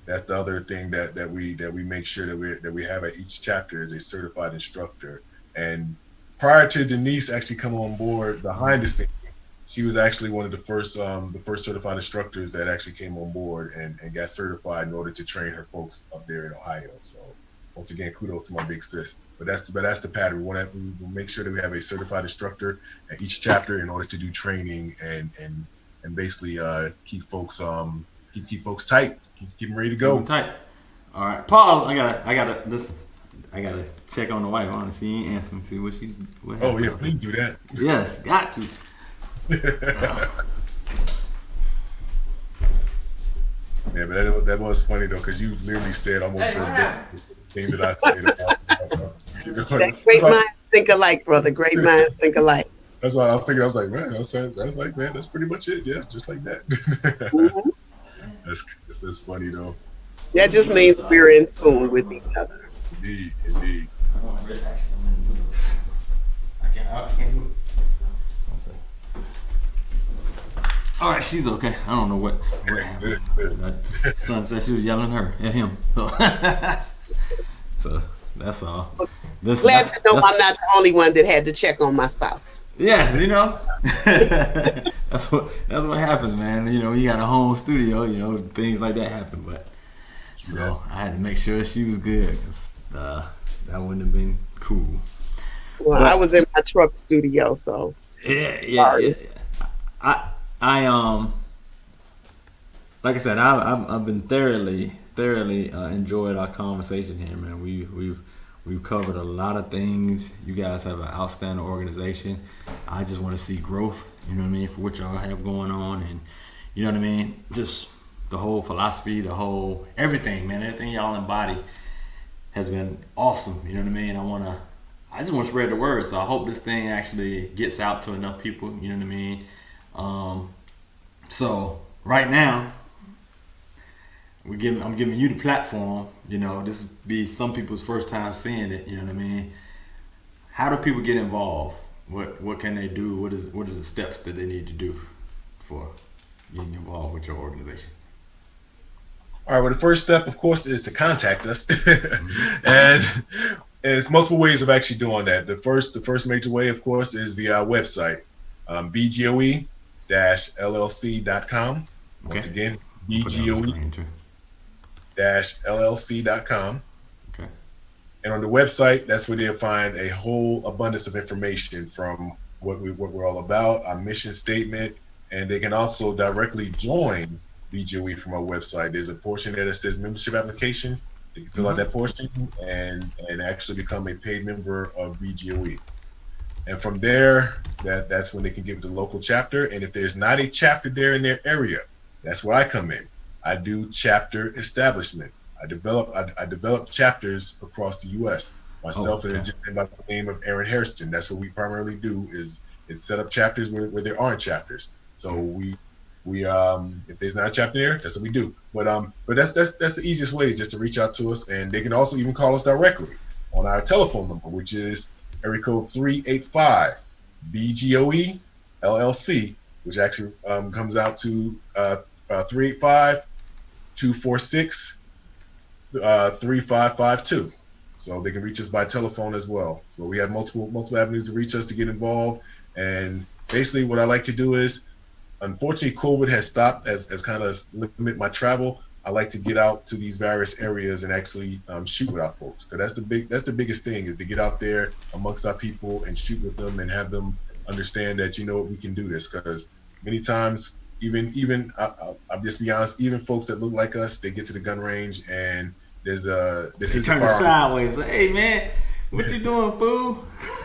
That's the other thing that we make sure that we have at each chapter is a certified instructor. And prior to Denise actually coming on board behind the scenes, she was actually one of the first certified instructors that actually came on board and got certified in order to train her folks up there in Ohio. So once again, kudos to my big sis. But that's the pattern. We make sure that we have a certified instructor at each chapter in order to do training and basically keep folks tight, keep them ready to go. Keep them tight. All right, pause. I gotta check on the wife. Honestly, she ain't answering. See what happened. Oh yeah, please do that. Yes, got to. Yeah, but that was funny though, because you literally said almost the thing that I said about. Great minds think alike, brother. Great minds think alike. That's why I was thinking. I was like, man, that's pretty much it. Yeah, just like that. Mm-hmm. That's funny though. That just means we're in tune with each other. Indeed. I can't do it. All right, she's okay. I don't know what happened. My son said she was yelling at him. So that's all. Glad to know I'm not the only one that had to check on my spouse. Yeah, that's what happens, man. You got a home studio, things like that happen. But so I had to make sure she was good, 'cause that wouldn't have been cool. Well, I was in my truck studio, so yeah. I like I said, I've been thoroughly enjoyed our conversation here, man. We've covered a lot of things. You guys have an outstanding organization. I just want to see growth, for what y'all have going on, and just the whole philosophy, the whole everything, man. Everything y'all embody has been awesome. I just want to spread the word. So I hope this thing actually gets out to enough people. So right now, I'm giving you the platform. This will be some people's first time seeing it. How do people get involved? What can they do? What are the steps that they need to do for getting involved with your organization? All right. Well, the first step, of course, is to contact us, and there's multiple ways of actually doing that. The first major way, of course, is via our website, BGOE-LLC.com. Once again, BGOE-LLC.com. Okay. And on the website, that's where they'll find a whole abundance of information from what we're all about, our mission statement, and they can also directly join BGOE from our website. There's a portion there that says membership application. They can fill out that portion and actually become a paid member of BGOE. And from there, that's when they can give the local chapter. And if there's not a chapter there in their area, that's where I come in. I do chapter establishment. I develop chapters across the U.S. Myself and a gentleman by the name of Aaron Hairston. That's what we primarily do is set up chapters where there aren't chapters. So we if there's not a chapter there, that's what we do. But that's the easiest way is just to reach out to us, and they can also even call us directly on our telephone number, which is area code 385 BGOE LLC, which actually comes out to 385-246-3552. So they can reach us by telephone as well. So we have multiple avenues to reach us to get involved. And basically what I like to do is, unfortunately, COVID has stopped as kind of limit my travel, I like to get out to these various areas and actually shoot with our folks. Because that's the biggest thing, is to get out there amongst our people and shoot with them and have them understand that, you know, we can do this. Because many times, even I'll just be honest, even folks that look like us, they get to the gun range and this is turn it sideways. Like, hey man, what you doing, fool?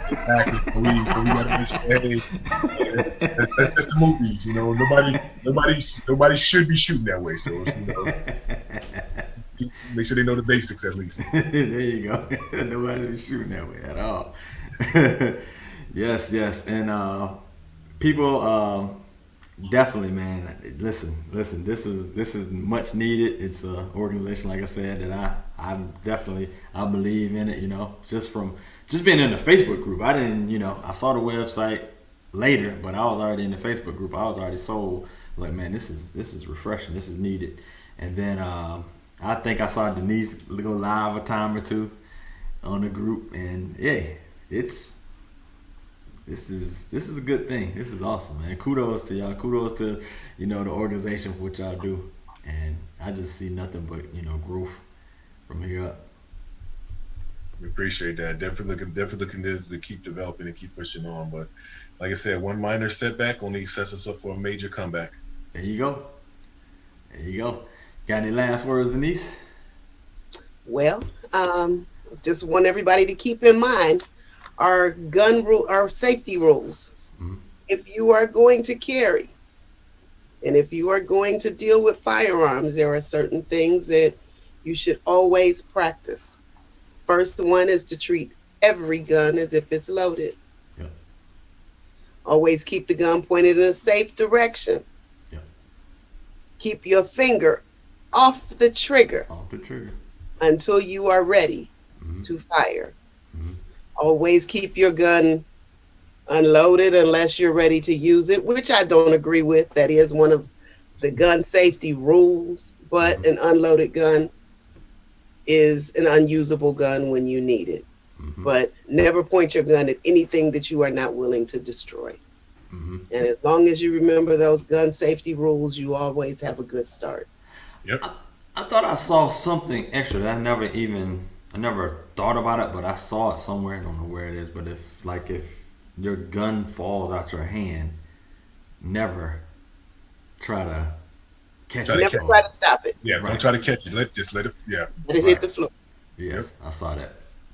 Exactly. So we gotta make sure, hey, that's the movies, you know. Nobody should be shooting that way. So, you know, make sure they know the basics at least. There you go. Nobody should be shooting that way at all. Yes, and people, definitely, man. Listen. This is much needed. It's an organization, like I said, that I believe in it. You know, just being in the Facebook group. I didn't, you know, I saw the website later, but I was already in the Facebook group. I was already sold. I was like, man, this is refreshing. This is needed. And then I think I saw Denise go live a time or two on the group, and yeah, This is a good thing. This is awesome, man. Kudos to y'all. Kudos to, you know, the organization for what y'all do. And I just see nothing but, you know, growth from here up. We appreciate that. Definitely looking to keep developing and keep pushing on. But like I said, one minor setback only sets us up for a major comeback. There you go. Got any last words, Denise? Well, just want everybody to keep in mind our our safety rules. Mm-hmm. If you are going to carry and if you are going to deal with firearms, there are certain things that you should always practice. First one is to treat every gun as if it's loaded. Yeah. Always keep the gun pointed in a safe direction. Yeah. Keep your finger off the trigger. Until you are ready to fire. Always keep your gun unloaded unless you're ready to use it, which I don't agree with. That is one of the gun safety rules, but an unloaded gun is an unusable gun when you need it. But never point your gun at anything that you are not willing to destroy. And as long as you remember those gun safety rules, you always have a good start. Yep. I thought I saw something extra that I never thought about it, but I saw it somewhere. I don't know where it is, but if your gun falls out your hand, never try to catch it. Never try to stop it. Yeah, don't try to catch it. Let it. Yeah. Let it hit the floor. Yes, I saw that.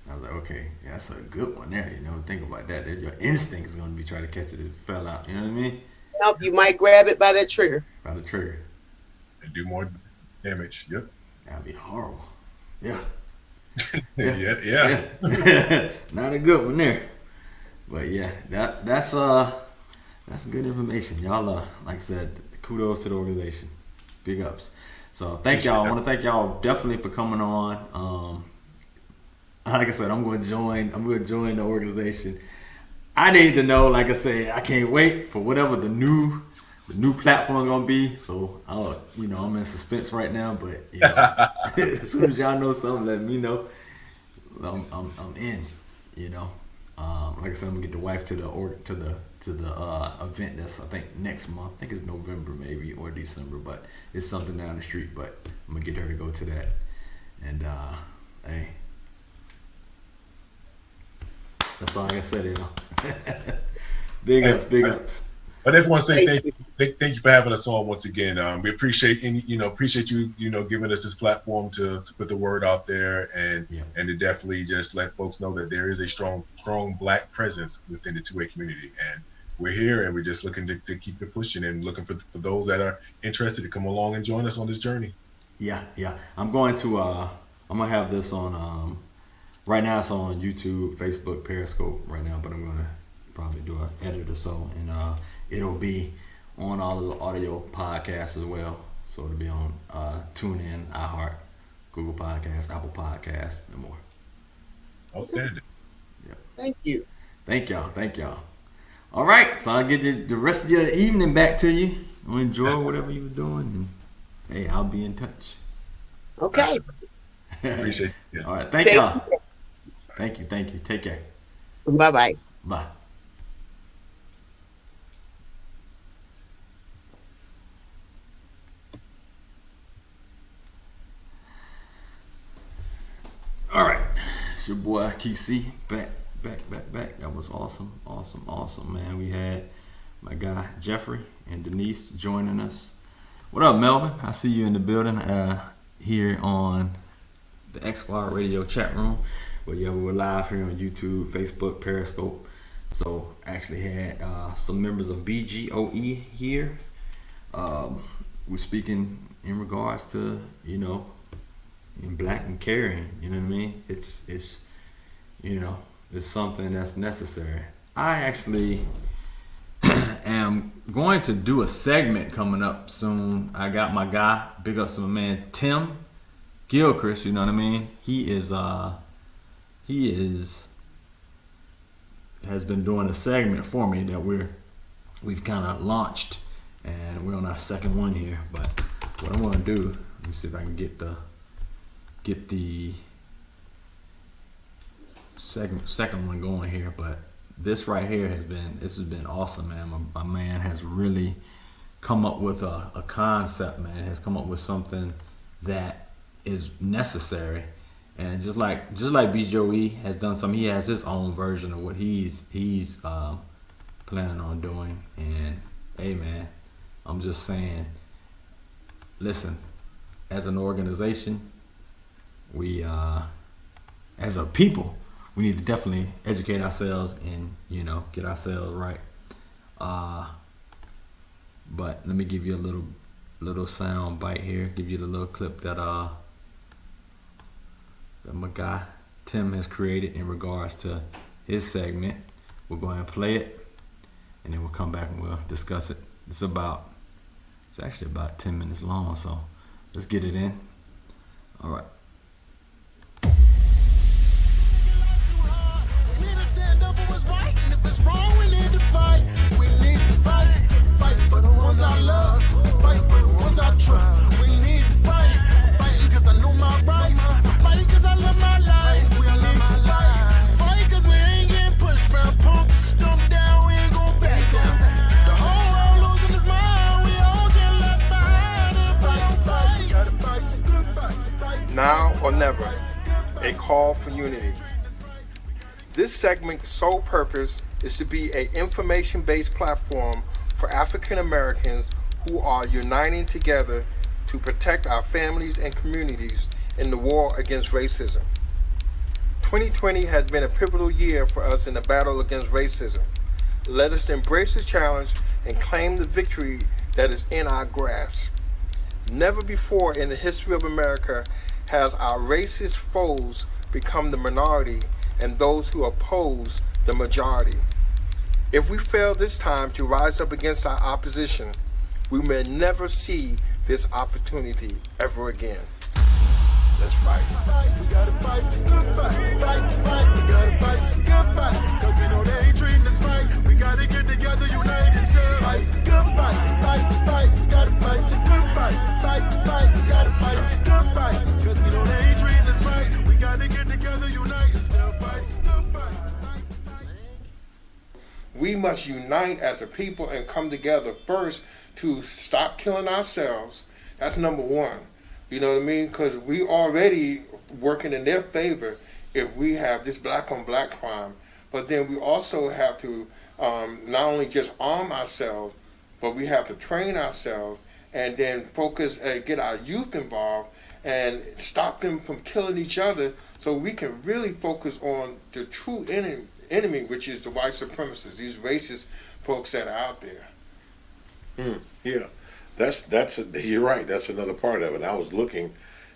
I was like, okay, yeah, that's a good one there. You never think about that. Your instinct is going to be trying to catch it if it fell out. You know what I mean? Nope, you might grab it by that trigger. By the trigger. And do more damage. Yep. That'd be horrible. Yeah. Yeah. Not a good one there. But yeah, that's good information. Y'all like I said, kudos to the organization. Big ups. So thank y'all. I want to thank y'all definitely for coming on. Like I said, I'm going to join the organization. I need to know, like I said, I can't wait for whatever the new platform is gonna be. So I'm in suspense right now, but as soon as y'all know something, let me know. I'm in. Like I said, I'm gonna get the wife to the event that's I think next month. I think it's November maybe or December, but it's something down the street. But I'm gonna get her to go to that. And hey, that's all I can say, Big ups. I just want to say thank you for having us on once again. We appreciate you giving us this platform to put the word out there and to definitely just let folks know that there is a strong Black presence within the 2A community, and we're here and we're just looking to keep it pushing and looking for those that are interested to come along and join us on this journey. Yeah. I'm gonna have this on. Right now it's on YouTube, Facebook, Periscope right now, but I'm gonna probably do an edit or so, and it'll be on all of the audio podcasts as well. So it'll be on TuneIn, iHeart, Google Podcasts, Apple Podcasts, and more. Outstanding. Yeah. Thank you. Thank y'all. All right, so I'll get the rest of your evening back to you. Enjoy whatever you're doing, and hey, I'll be in touch. Okay. Appreciate it. All right, thank y'all. Thank you. Take care. Bye-bye. Bye. your boy KC back. That was awesome, man. We had my guy Jeffrey and Denise joining us. What up, Melvin? I see you in the building here on the X Squad Radio chat room. But yeah, we were live here on YouTube, Facebook, Periscope. So actually had some members of BGOE here. We're speaking in regards to, in black and caring. You know what I mean? It's something that's necessary. I actually am going to do a segment coming up soon. I got my guy, big ups to my man Tim Gilchrist, you know what I mean? He has been doing a segment for me that we've kind of launched, and we're on our second one here. But what I'm gonna do, let me see if I can get the second one going here. But this right here has been awesome, man. My man has really come up with a concept, man. Has come up with something that is necessary, and just like BGOE has done something, he has his own version of what he's planning on doing. And hey, man, I'm just saying, listen, as an organization, we as a people, we need to definitely educate ourselves and get ourselves right. But let me give you a little sound bite here. Give you the little clip that my guy Tim has created in regards to his segment. We'll go ahead and play it, and then we'll come back and we'll discuss it. It's actually about 10 minutes long, so let's get it in. All right. We need to stand up for what's right, and if it's wrong, we need to fight. We need to fight. Fight for the ones I love. Fight for the ones I trust. We need to fight. Fighting because I know my rights. Fighting because I love my life. We need to fight. Fight because we ain't getting pushed around. Punks stomp down, we ain't gon' back down. The whole world losing its mind. We all get left behind. If I don't fight, you gotta fight the good fight. Now or never, a call for unity. This segment's sole purpose is to be an information-based platform for African Americans who are uniting together to protect our families and communities in the war against racism. 2020 has been a pivotal year for us in the battle against racism. Let us embrace the challenge and claim the victory that is in our grasp. Never before in the history of America has our racist foes become the minority and those who oppose the majority. If we fail this time to rise up against our opposition, we may never see this opportunity ever again. Let's fight. We gotta fight the good fight. Fight the fight. We gotta fight the good fight. Cause we know they ain't treating us right. We gotta get together, united still. Fight the good fight. Fight the fight. We gotta fight the good fight. Fight the fight. We gotta fight the good fight. Cause we know they ain't treating us right. We gotta get together, united still. Fight the good fight. We must unite as a people and come together first to stop killing ourselves. That's number one. You know what I mean? Because we already working in their favor if we have this black on black crime. But then we also have to not only just arm ourselves, but we have to train ourselves and then focus and get our youth involved and stop them from killing each other so we can really focus on the true enemy, which is the white supremacists, these racist folks that are out there. Yeah, you're right. That's another part of it. I was looking,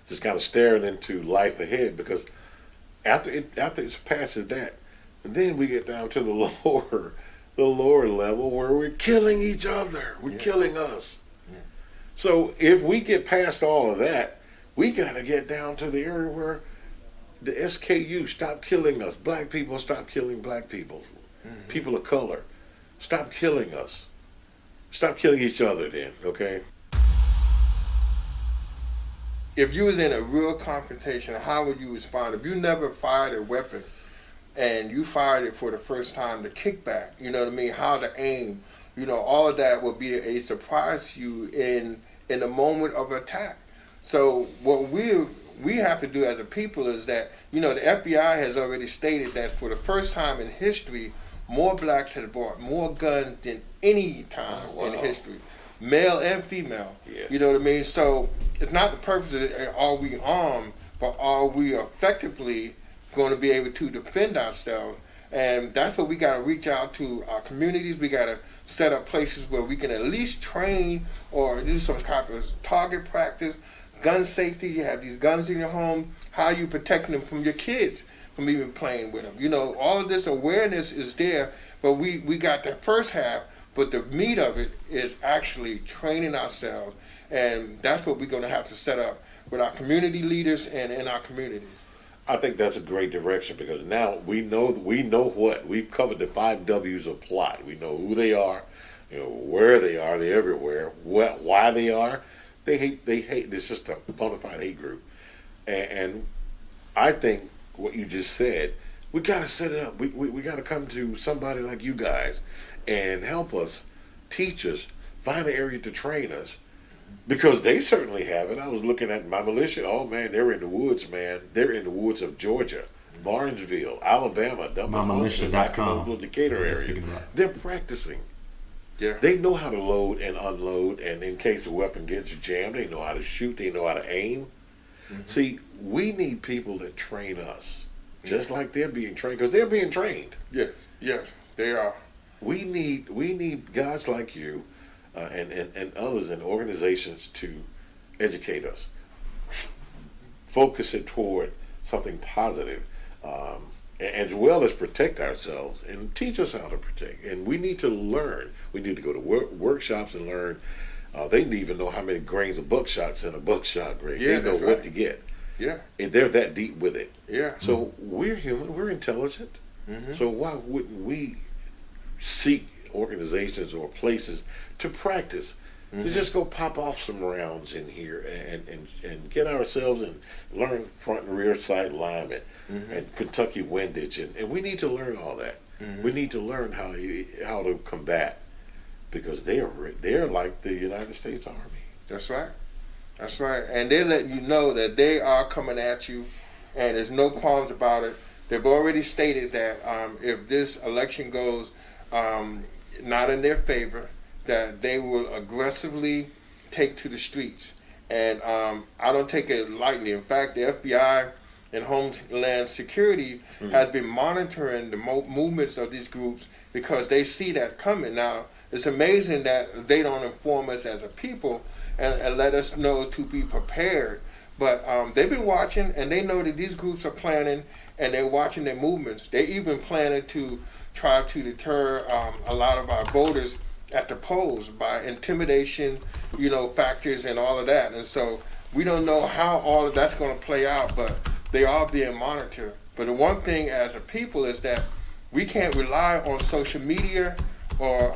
just kind of staring into life ahead, because after it passes that, and then we get down to the lower level where we're killing each other. We're killing us. Yeah. So if we get past all of that, we got to get down to the area where the SKU stop killing us. Black people stop killing black people. Mm-hmm. People of color, stop killing us. Stop killing each other then, okay? If you was in a real confrontation, how would you respond? If you never fired a weapon and you fired it for the first time, the kickback, you know what I mean, how to aim, all of that would be a surprise to you in the moment of attack. So what we have to do as a people is that, the FBI has already stated that for the first time in history, more blacks have bought more guns than any time in history, male and female. Yeah. You know what I mean? So it's not the purpose of are we armed, but are we effectively going to be able to defend ourselves? And that's what we got to reach out to our communities. We got to set up places where we can at least train or do some kind of target practice, gun safety. You have these guns in your home. How are you protecting them from your kids from even playing with them? All of this awareness is there, but we got the first half, but the meat of it is actually training ourselves. And that's what we're going to have to set up with our community leaders and in our community. I think that's a great direction because now we know what we've covered. The 5 W's of plot. We know who they are, where they are. They're everywhere. Why they are. They hate. It's just a bona fide hate group. And I think what you just said, we got to set it up. We got to come to somebody like you guys and help us, teach us, find an area to train us. Because they certainly have it. I was looking at my militia. Oh, man, they're in the woods, man. They're in the woods of Georgia, Barnesville, Alabama, MyMilitia.com. Decatur area. They're practicing. Yeah. They know how to load and unload, and in case a weapon gets jammed, they know how to shoot, they know how to aim. Mm-hmm. See, we need people that train us, just like they're being trained, because they're being trained. Yes, they are. We need guys like you, and others and organizations to educate us, focus it toward something positive, as well as protect ourselves and teach us how to protect. And we need to learn. We need to go to workshops and learn. They didn't even know how many grains of buckshot's in a buckshot grain. Yeah, they know what to get. Yeah. And they're that deep with it. Yeah. So we're human. We're intelligent. Mm-hmm. So why wouldn't we seek organizations or places to practice, to just go pop off some rounds in here and get ourselves and learn front and rear sight alignment and Kentucky windage, and we need to learn all that. We need to learn how to combat, because they're like the United States Army. That's right. That's right. And they're letting you know that they are coming at you, and there's no qualms about it. They've already stated that if this election goes not in their favor, that they will aggressively take to the streets. And I don't take it lightly. In fact, the FBI and Homeland Security has been monitoring the movements of these groups because they see that coming. Now, it's amazing that they don't inform us as a people and let us know to be prepared. But they've been watching, and they know that these groups are planning, and they're watching their movements. They even planning to try to deter a lot of our voters at the polls by intimidation, factors and all of that. And so we don't know how all of that's going to play out, but they are being monitored. But the one thing as a people is that we can't rely on social media or,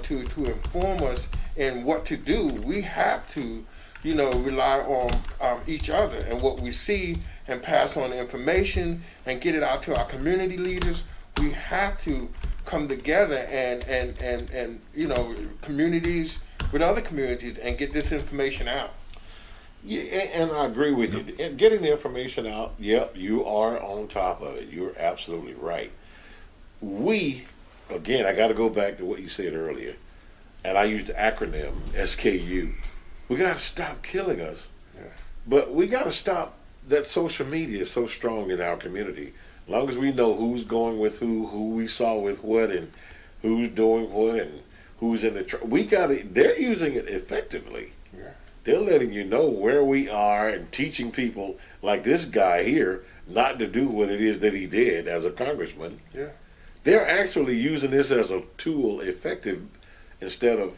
to inform us in what to do. We have to, rely on each other and what we see and pass on the information and get it out to our community leaders. We have to come together and communities with other communities and get this information out. Yeah, and I agree with you. And getting the information out, yep, you are on top of it. You're absolutely right. Again, I got to go back to what you said earlier, and I used the acronym SKU. We got to stop killing us, but we got to stop that social media is so strong in our community. As long as we know who's going with who we saw with what, and who's doing what, and who's in the they're using it effectively. Yeah. They're letting you know where we are and teaching people like this guy here not to do what it is that he did as a congressman. Yeah. They're actually using this as a tool effective instead of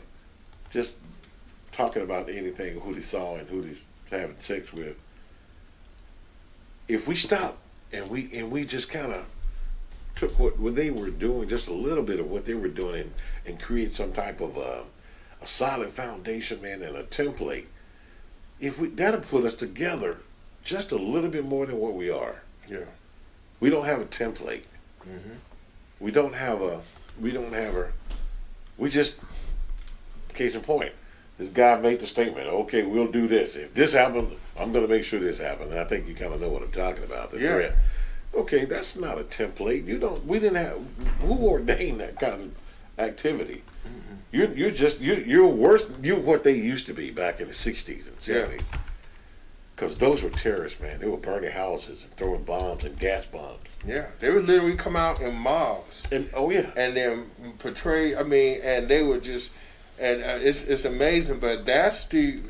just talking about anything, who they saw and who they're having sex with. If we stop and we just kind of took what they were doing, just a little bit of what they were doing, and create some type of a solid foundation, man, and a template, that'll put us together just a little bit more than what we are. Yeah. We don't have a template. Mm-hmm. We just, case in point, this guy made the statement, okay, we'll do this. If this happens, I'm going to make sure this happens. And I think you kind of know what I'm talking about, the threat. Okay, that's not a template. We didn't have, who ordained that kind of activity? You're worse, you're what they used to be back in the 60s and 70s. Because those were terrorists, man. They were burning houses and throwing bombs and gas bombs. Yeah, they would literally come out in mobs. And and then portray. I mean, and they would just, and it's amazing. But that's the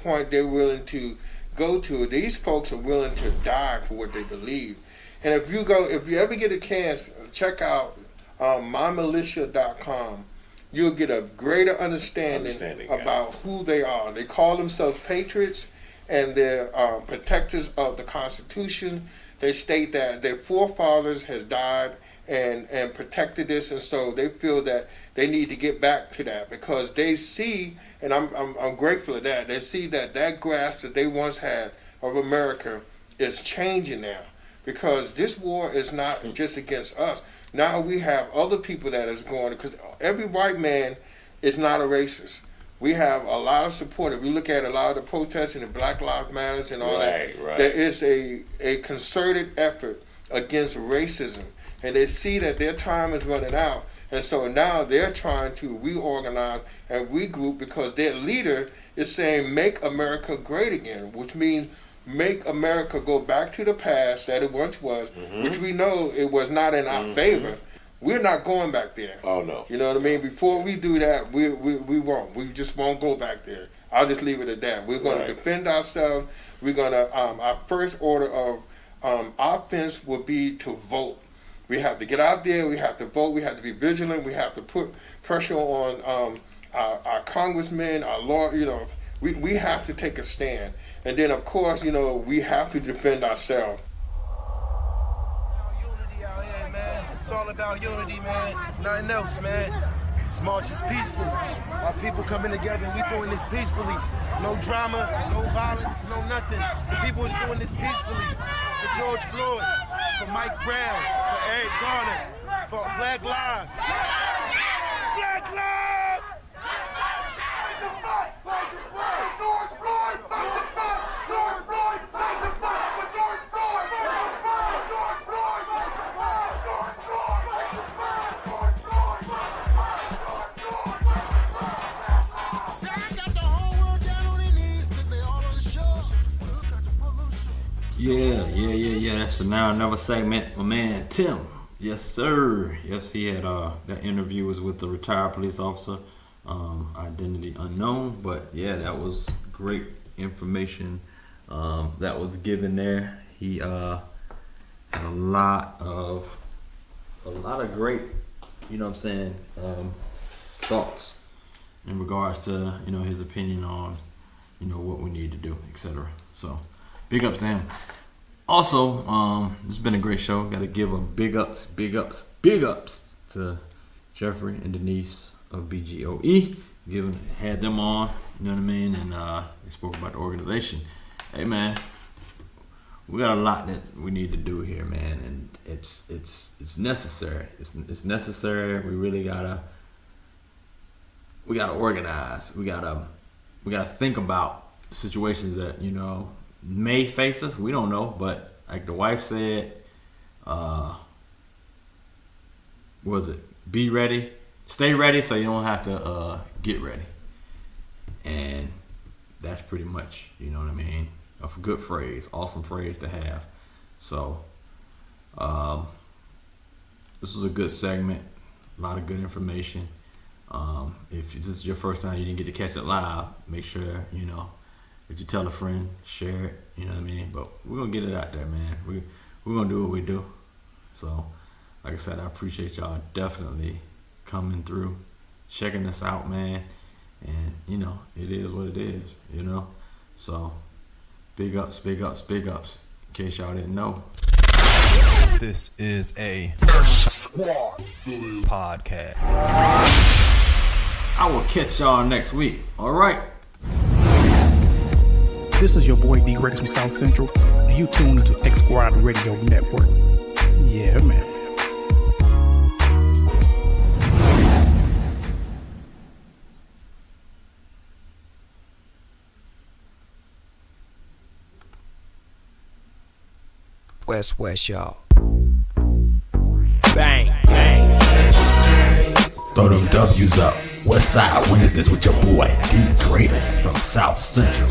point they're willing to go to. These folks are willing to die for what they believe. And if you ever get a chance, check out mymilitia.com. You'll get a greater understanding about who they are. They call themselves patriots, and they're protectors of the Constitution. They state that their forefathers has died and protected this, and so they feel that they need to get back to that because they see, and I'm grateful for that. They see that grasp that they once had of America is changing now, because this war is not just against us. Now we have other people that is going, because every white man is not a racist. We have a lot of support. If you look at a lot of the protests and the Black Lives Matter and all that, there is a concerted effort against racism. And they see that their time is running out. And so now they're trying to reorganize and regroup because their leader is saying, make America great again, which means make America go back to the past that it once was, which we know it was not in our favor. We're not going back there. Oh, no. You know what I mean? Before we do that, we won't. We just won't go back there. I'll just leave it at that. We're going to defend ourselves. We're going to, our first order of offense will be to vote. We have to get out there. We have to vote. We have to be vigilant. We have to put pressure on our congressmen, our law. You know, we have to take a stand. And then, of course, you know, we have to defend ourselves. It's all about unity, man. Nothing else, man. This march is peaceful. Our people coming together, we doing this peacefully. No drama, no violence, no nothing. The people is doing this peacefully. For George Floyd, for Mike Brown, for Eric Garner, for Black Lives. Black Lives! Fight the fight! Fight the fight! George Floyd! Fight the fight! George Floyd! Fight the fight! For George Floyd! Fight the fight! George Floyd! Fight the fight! George Floyd! Fight the fight! George Floyd! Fight the fight! George Floyd! Fight the fight! Sarah got the whole world down on their knees because they all on the show. Yeah. That's the Now or Never segment. My man Tim. Yes, sir. Yes, he had that interview was with the retired police officer, identity unknown. But yeah, that was great information that was given there. He had a lot of great, you know what I'm saying, thoughts in regards to, you know, his opinion on, you know, what we need to do, etc. So big ups to him. Also, it's been a great show. Got to give a big ups to Jeffrey and Denise of BGOE. Had them on, you know what I mean, and they spoke about the organization. Hey man, we got a lot that we need to do here, man, and it's necessary. It's necessary. We really gotta organize. We gotta think about situations that, you know, may face us. We don't know, but like the wife said, be ready, stay ready, so you don't have to get ready. And that's pretty much, you know what I mean, a good phrase, awesome phrase to have. So this was a good segment, a lot of good information. If this is your first time, you didn't get to catch it live, make sure, you know, if you tell a friend, share it, you know what I mean? But we're going to get it out there, man. We're going to do what we do. So, like I said, I appreciate y'all definitely coming through, checking us out, man. And, you know, it is what it is, you know? So, big ups, in case y'all didn't know. This is a Squad podcast. I will catch y'all next week, all right? This is your boy D Rex from South Central, and you tune into X Squad Radio Network. Yeah, man. West, y'all. Bang, bang. Throw them W's up. West Side Wednesdays with your boy D Greatest from South Central.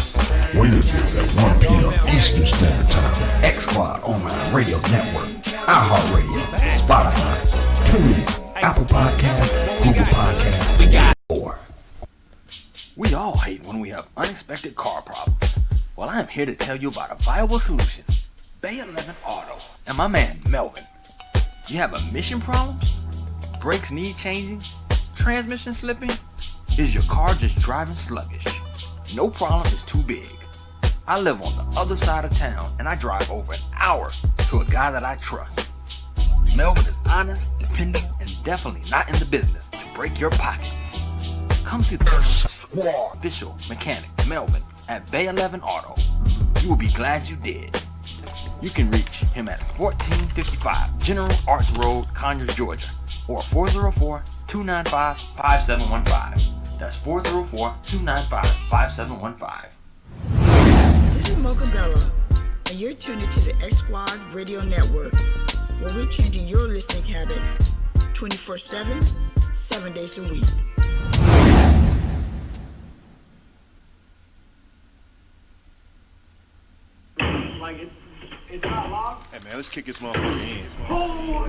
Wednesdays at 1 p.m. Eastern Standard Time. X Squad Online Radio Network, iHeartRadio, Spotify, TuneIn, Apple Podcasts, Google Podcasts. We got more. We all hate when we have unexpected car problems. Well, I am here to tell you about a viable solution. Bay 11 Auto and my man Melvin. You have emission problems? Brakes need changing? Transmission slipping? Is your car just driving sluggish? No problem is too big. I live on the other side of town and I drive over an hour to a guy that I trust. Melvin is honest, dependable, and definitely not in the business to break your pockets. Come see the official mechanic Melvin at Bay 11 Auto. You will be glad you did. You can reach him at 1455 General Arts Road, Conyers, Georgia, or 404-295-5715. That's 404-295-5715. This is Mocha Bella, and you're tuned into the X Squad Radio Network, where we're changing your listening habits 24/7, 7 days a week. Like it's not locked. Hey man, let's kick this motherfucker in. Oh,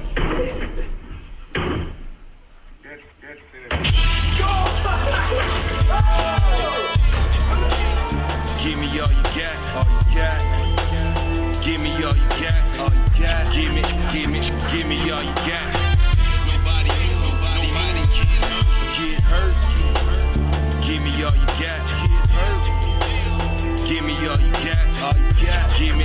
Give me all you got, all you got. Give me all you got, all you got. Give me all you got. Nobody get hurt. Give me all you got, get hurt. Give me all you got, all you got. Give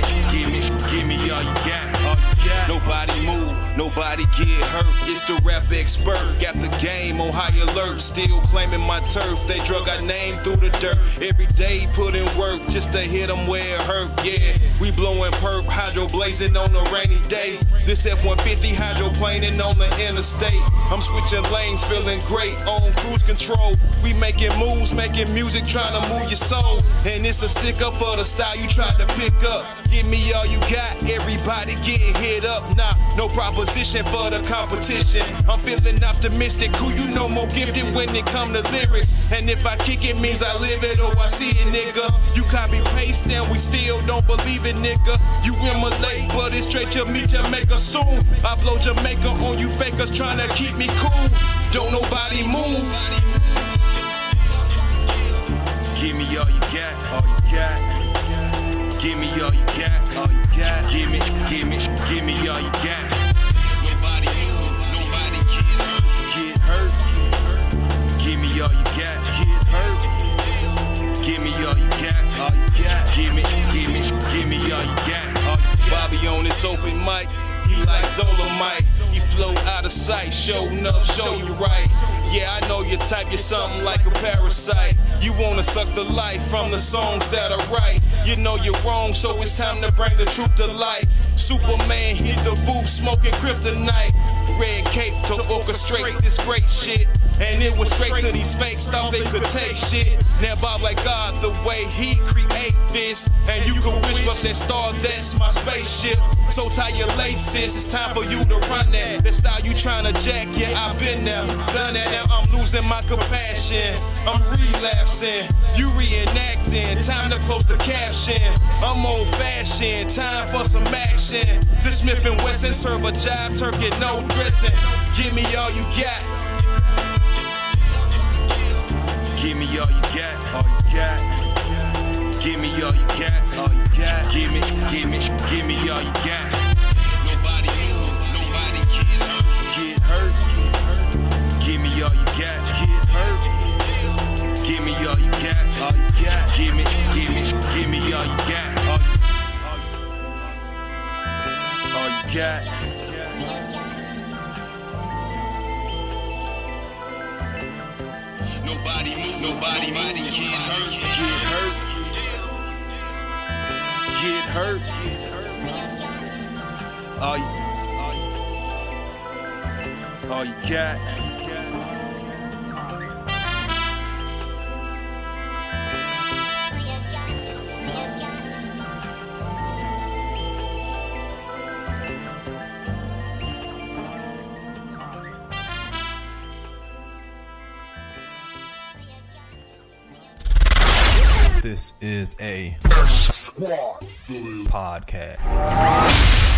me all you got, all you got. Nobody move, nobody get hurt. It's the rap expert, got the game on high alert. Still claiming my turf, they drug our name through the dirt. Every day put in work just to hit them where it hurt. Yeah, we blowing perp, hydro blazing on a rainy day. This F-150 hydroplaning on the interstate. I'm switching lanes, feeling great on cruise control. We making moves, making music, trying to move your soul. And it's a stick up for the style you tried to pick up. Give me all you got, everybody getting hit up. Nah, no proposition for the competition. I'm feeling optimistic, who you know more gifted when it come to lyrics. And if I kick it means I live it or I see it, nigga. You copy paste and we still don't believe it, nigga. You emulate, but it's straight to me Jamaica soon. I blow Jamaica on you fakers trying to keep me cool. Don't nobody move. Give me all you got, all you got. Give me all you got, all you got. Give me all you got. Nobody get hurt. Give me all you got, get hurt. Give me all you got, all you got. Give me all you got. Bobby on this open mic, he like Dolomite. He flow out of sight, show enough, show you right. Yeah, I know your type, you're something like a parasite. You wanna suck the life from the songs that are right. You know you're wrong, so it's time to bring the truth to light. Superman hit the booth, smoking kryptonite. Red cape to orchestrate this great shit. And it was straight to these fakes, thought they could take shit. Now Bob like God, the way he create this. And you could wish but that star, that's my spaceship. So tie your laces, it's time for you to run that. That style you tryna jack, yeah, I've been there, done that. Now I'm losing my compassion, I'm relapsing, you reenacting, time to close the caption. I'm old fashioned, time for some action. The Smith & Wesson serve a jive turkey, no dressing. Give me all you got. Give me all you got, all you got. Give me all you got, all you got. Give me all you got. Nobody get hurt. Give me all you got, get hurt. Give me all you got, all you got. Give me all you got, all you got. Nobody get hurt. All you got. This is a podcast.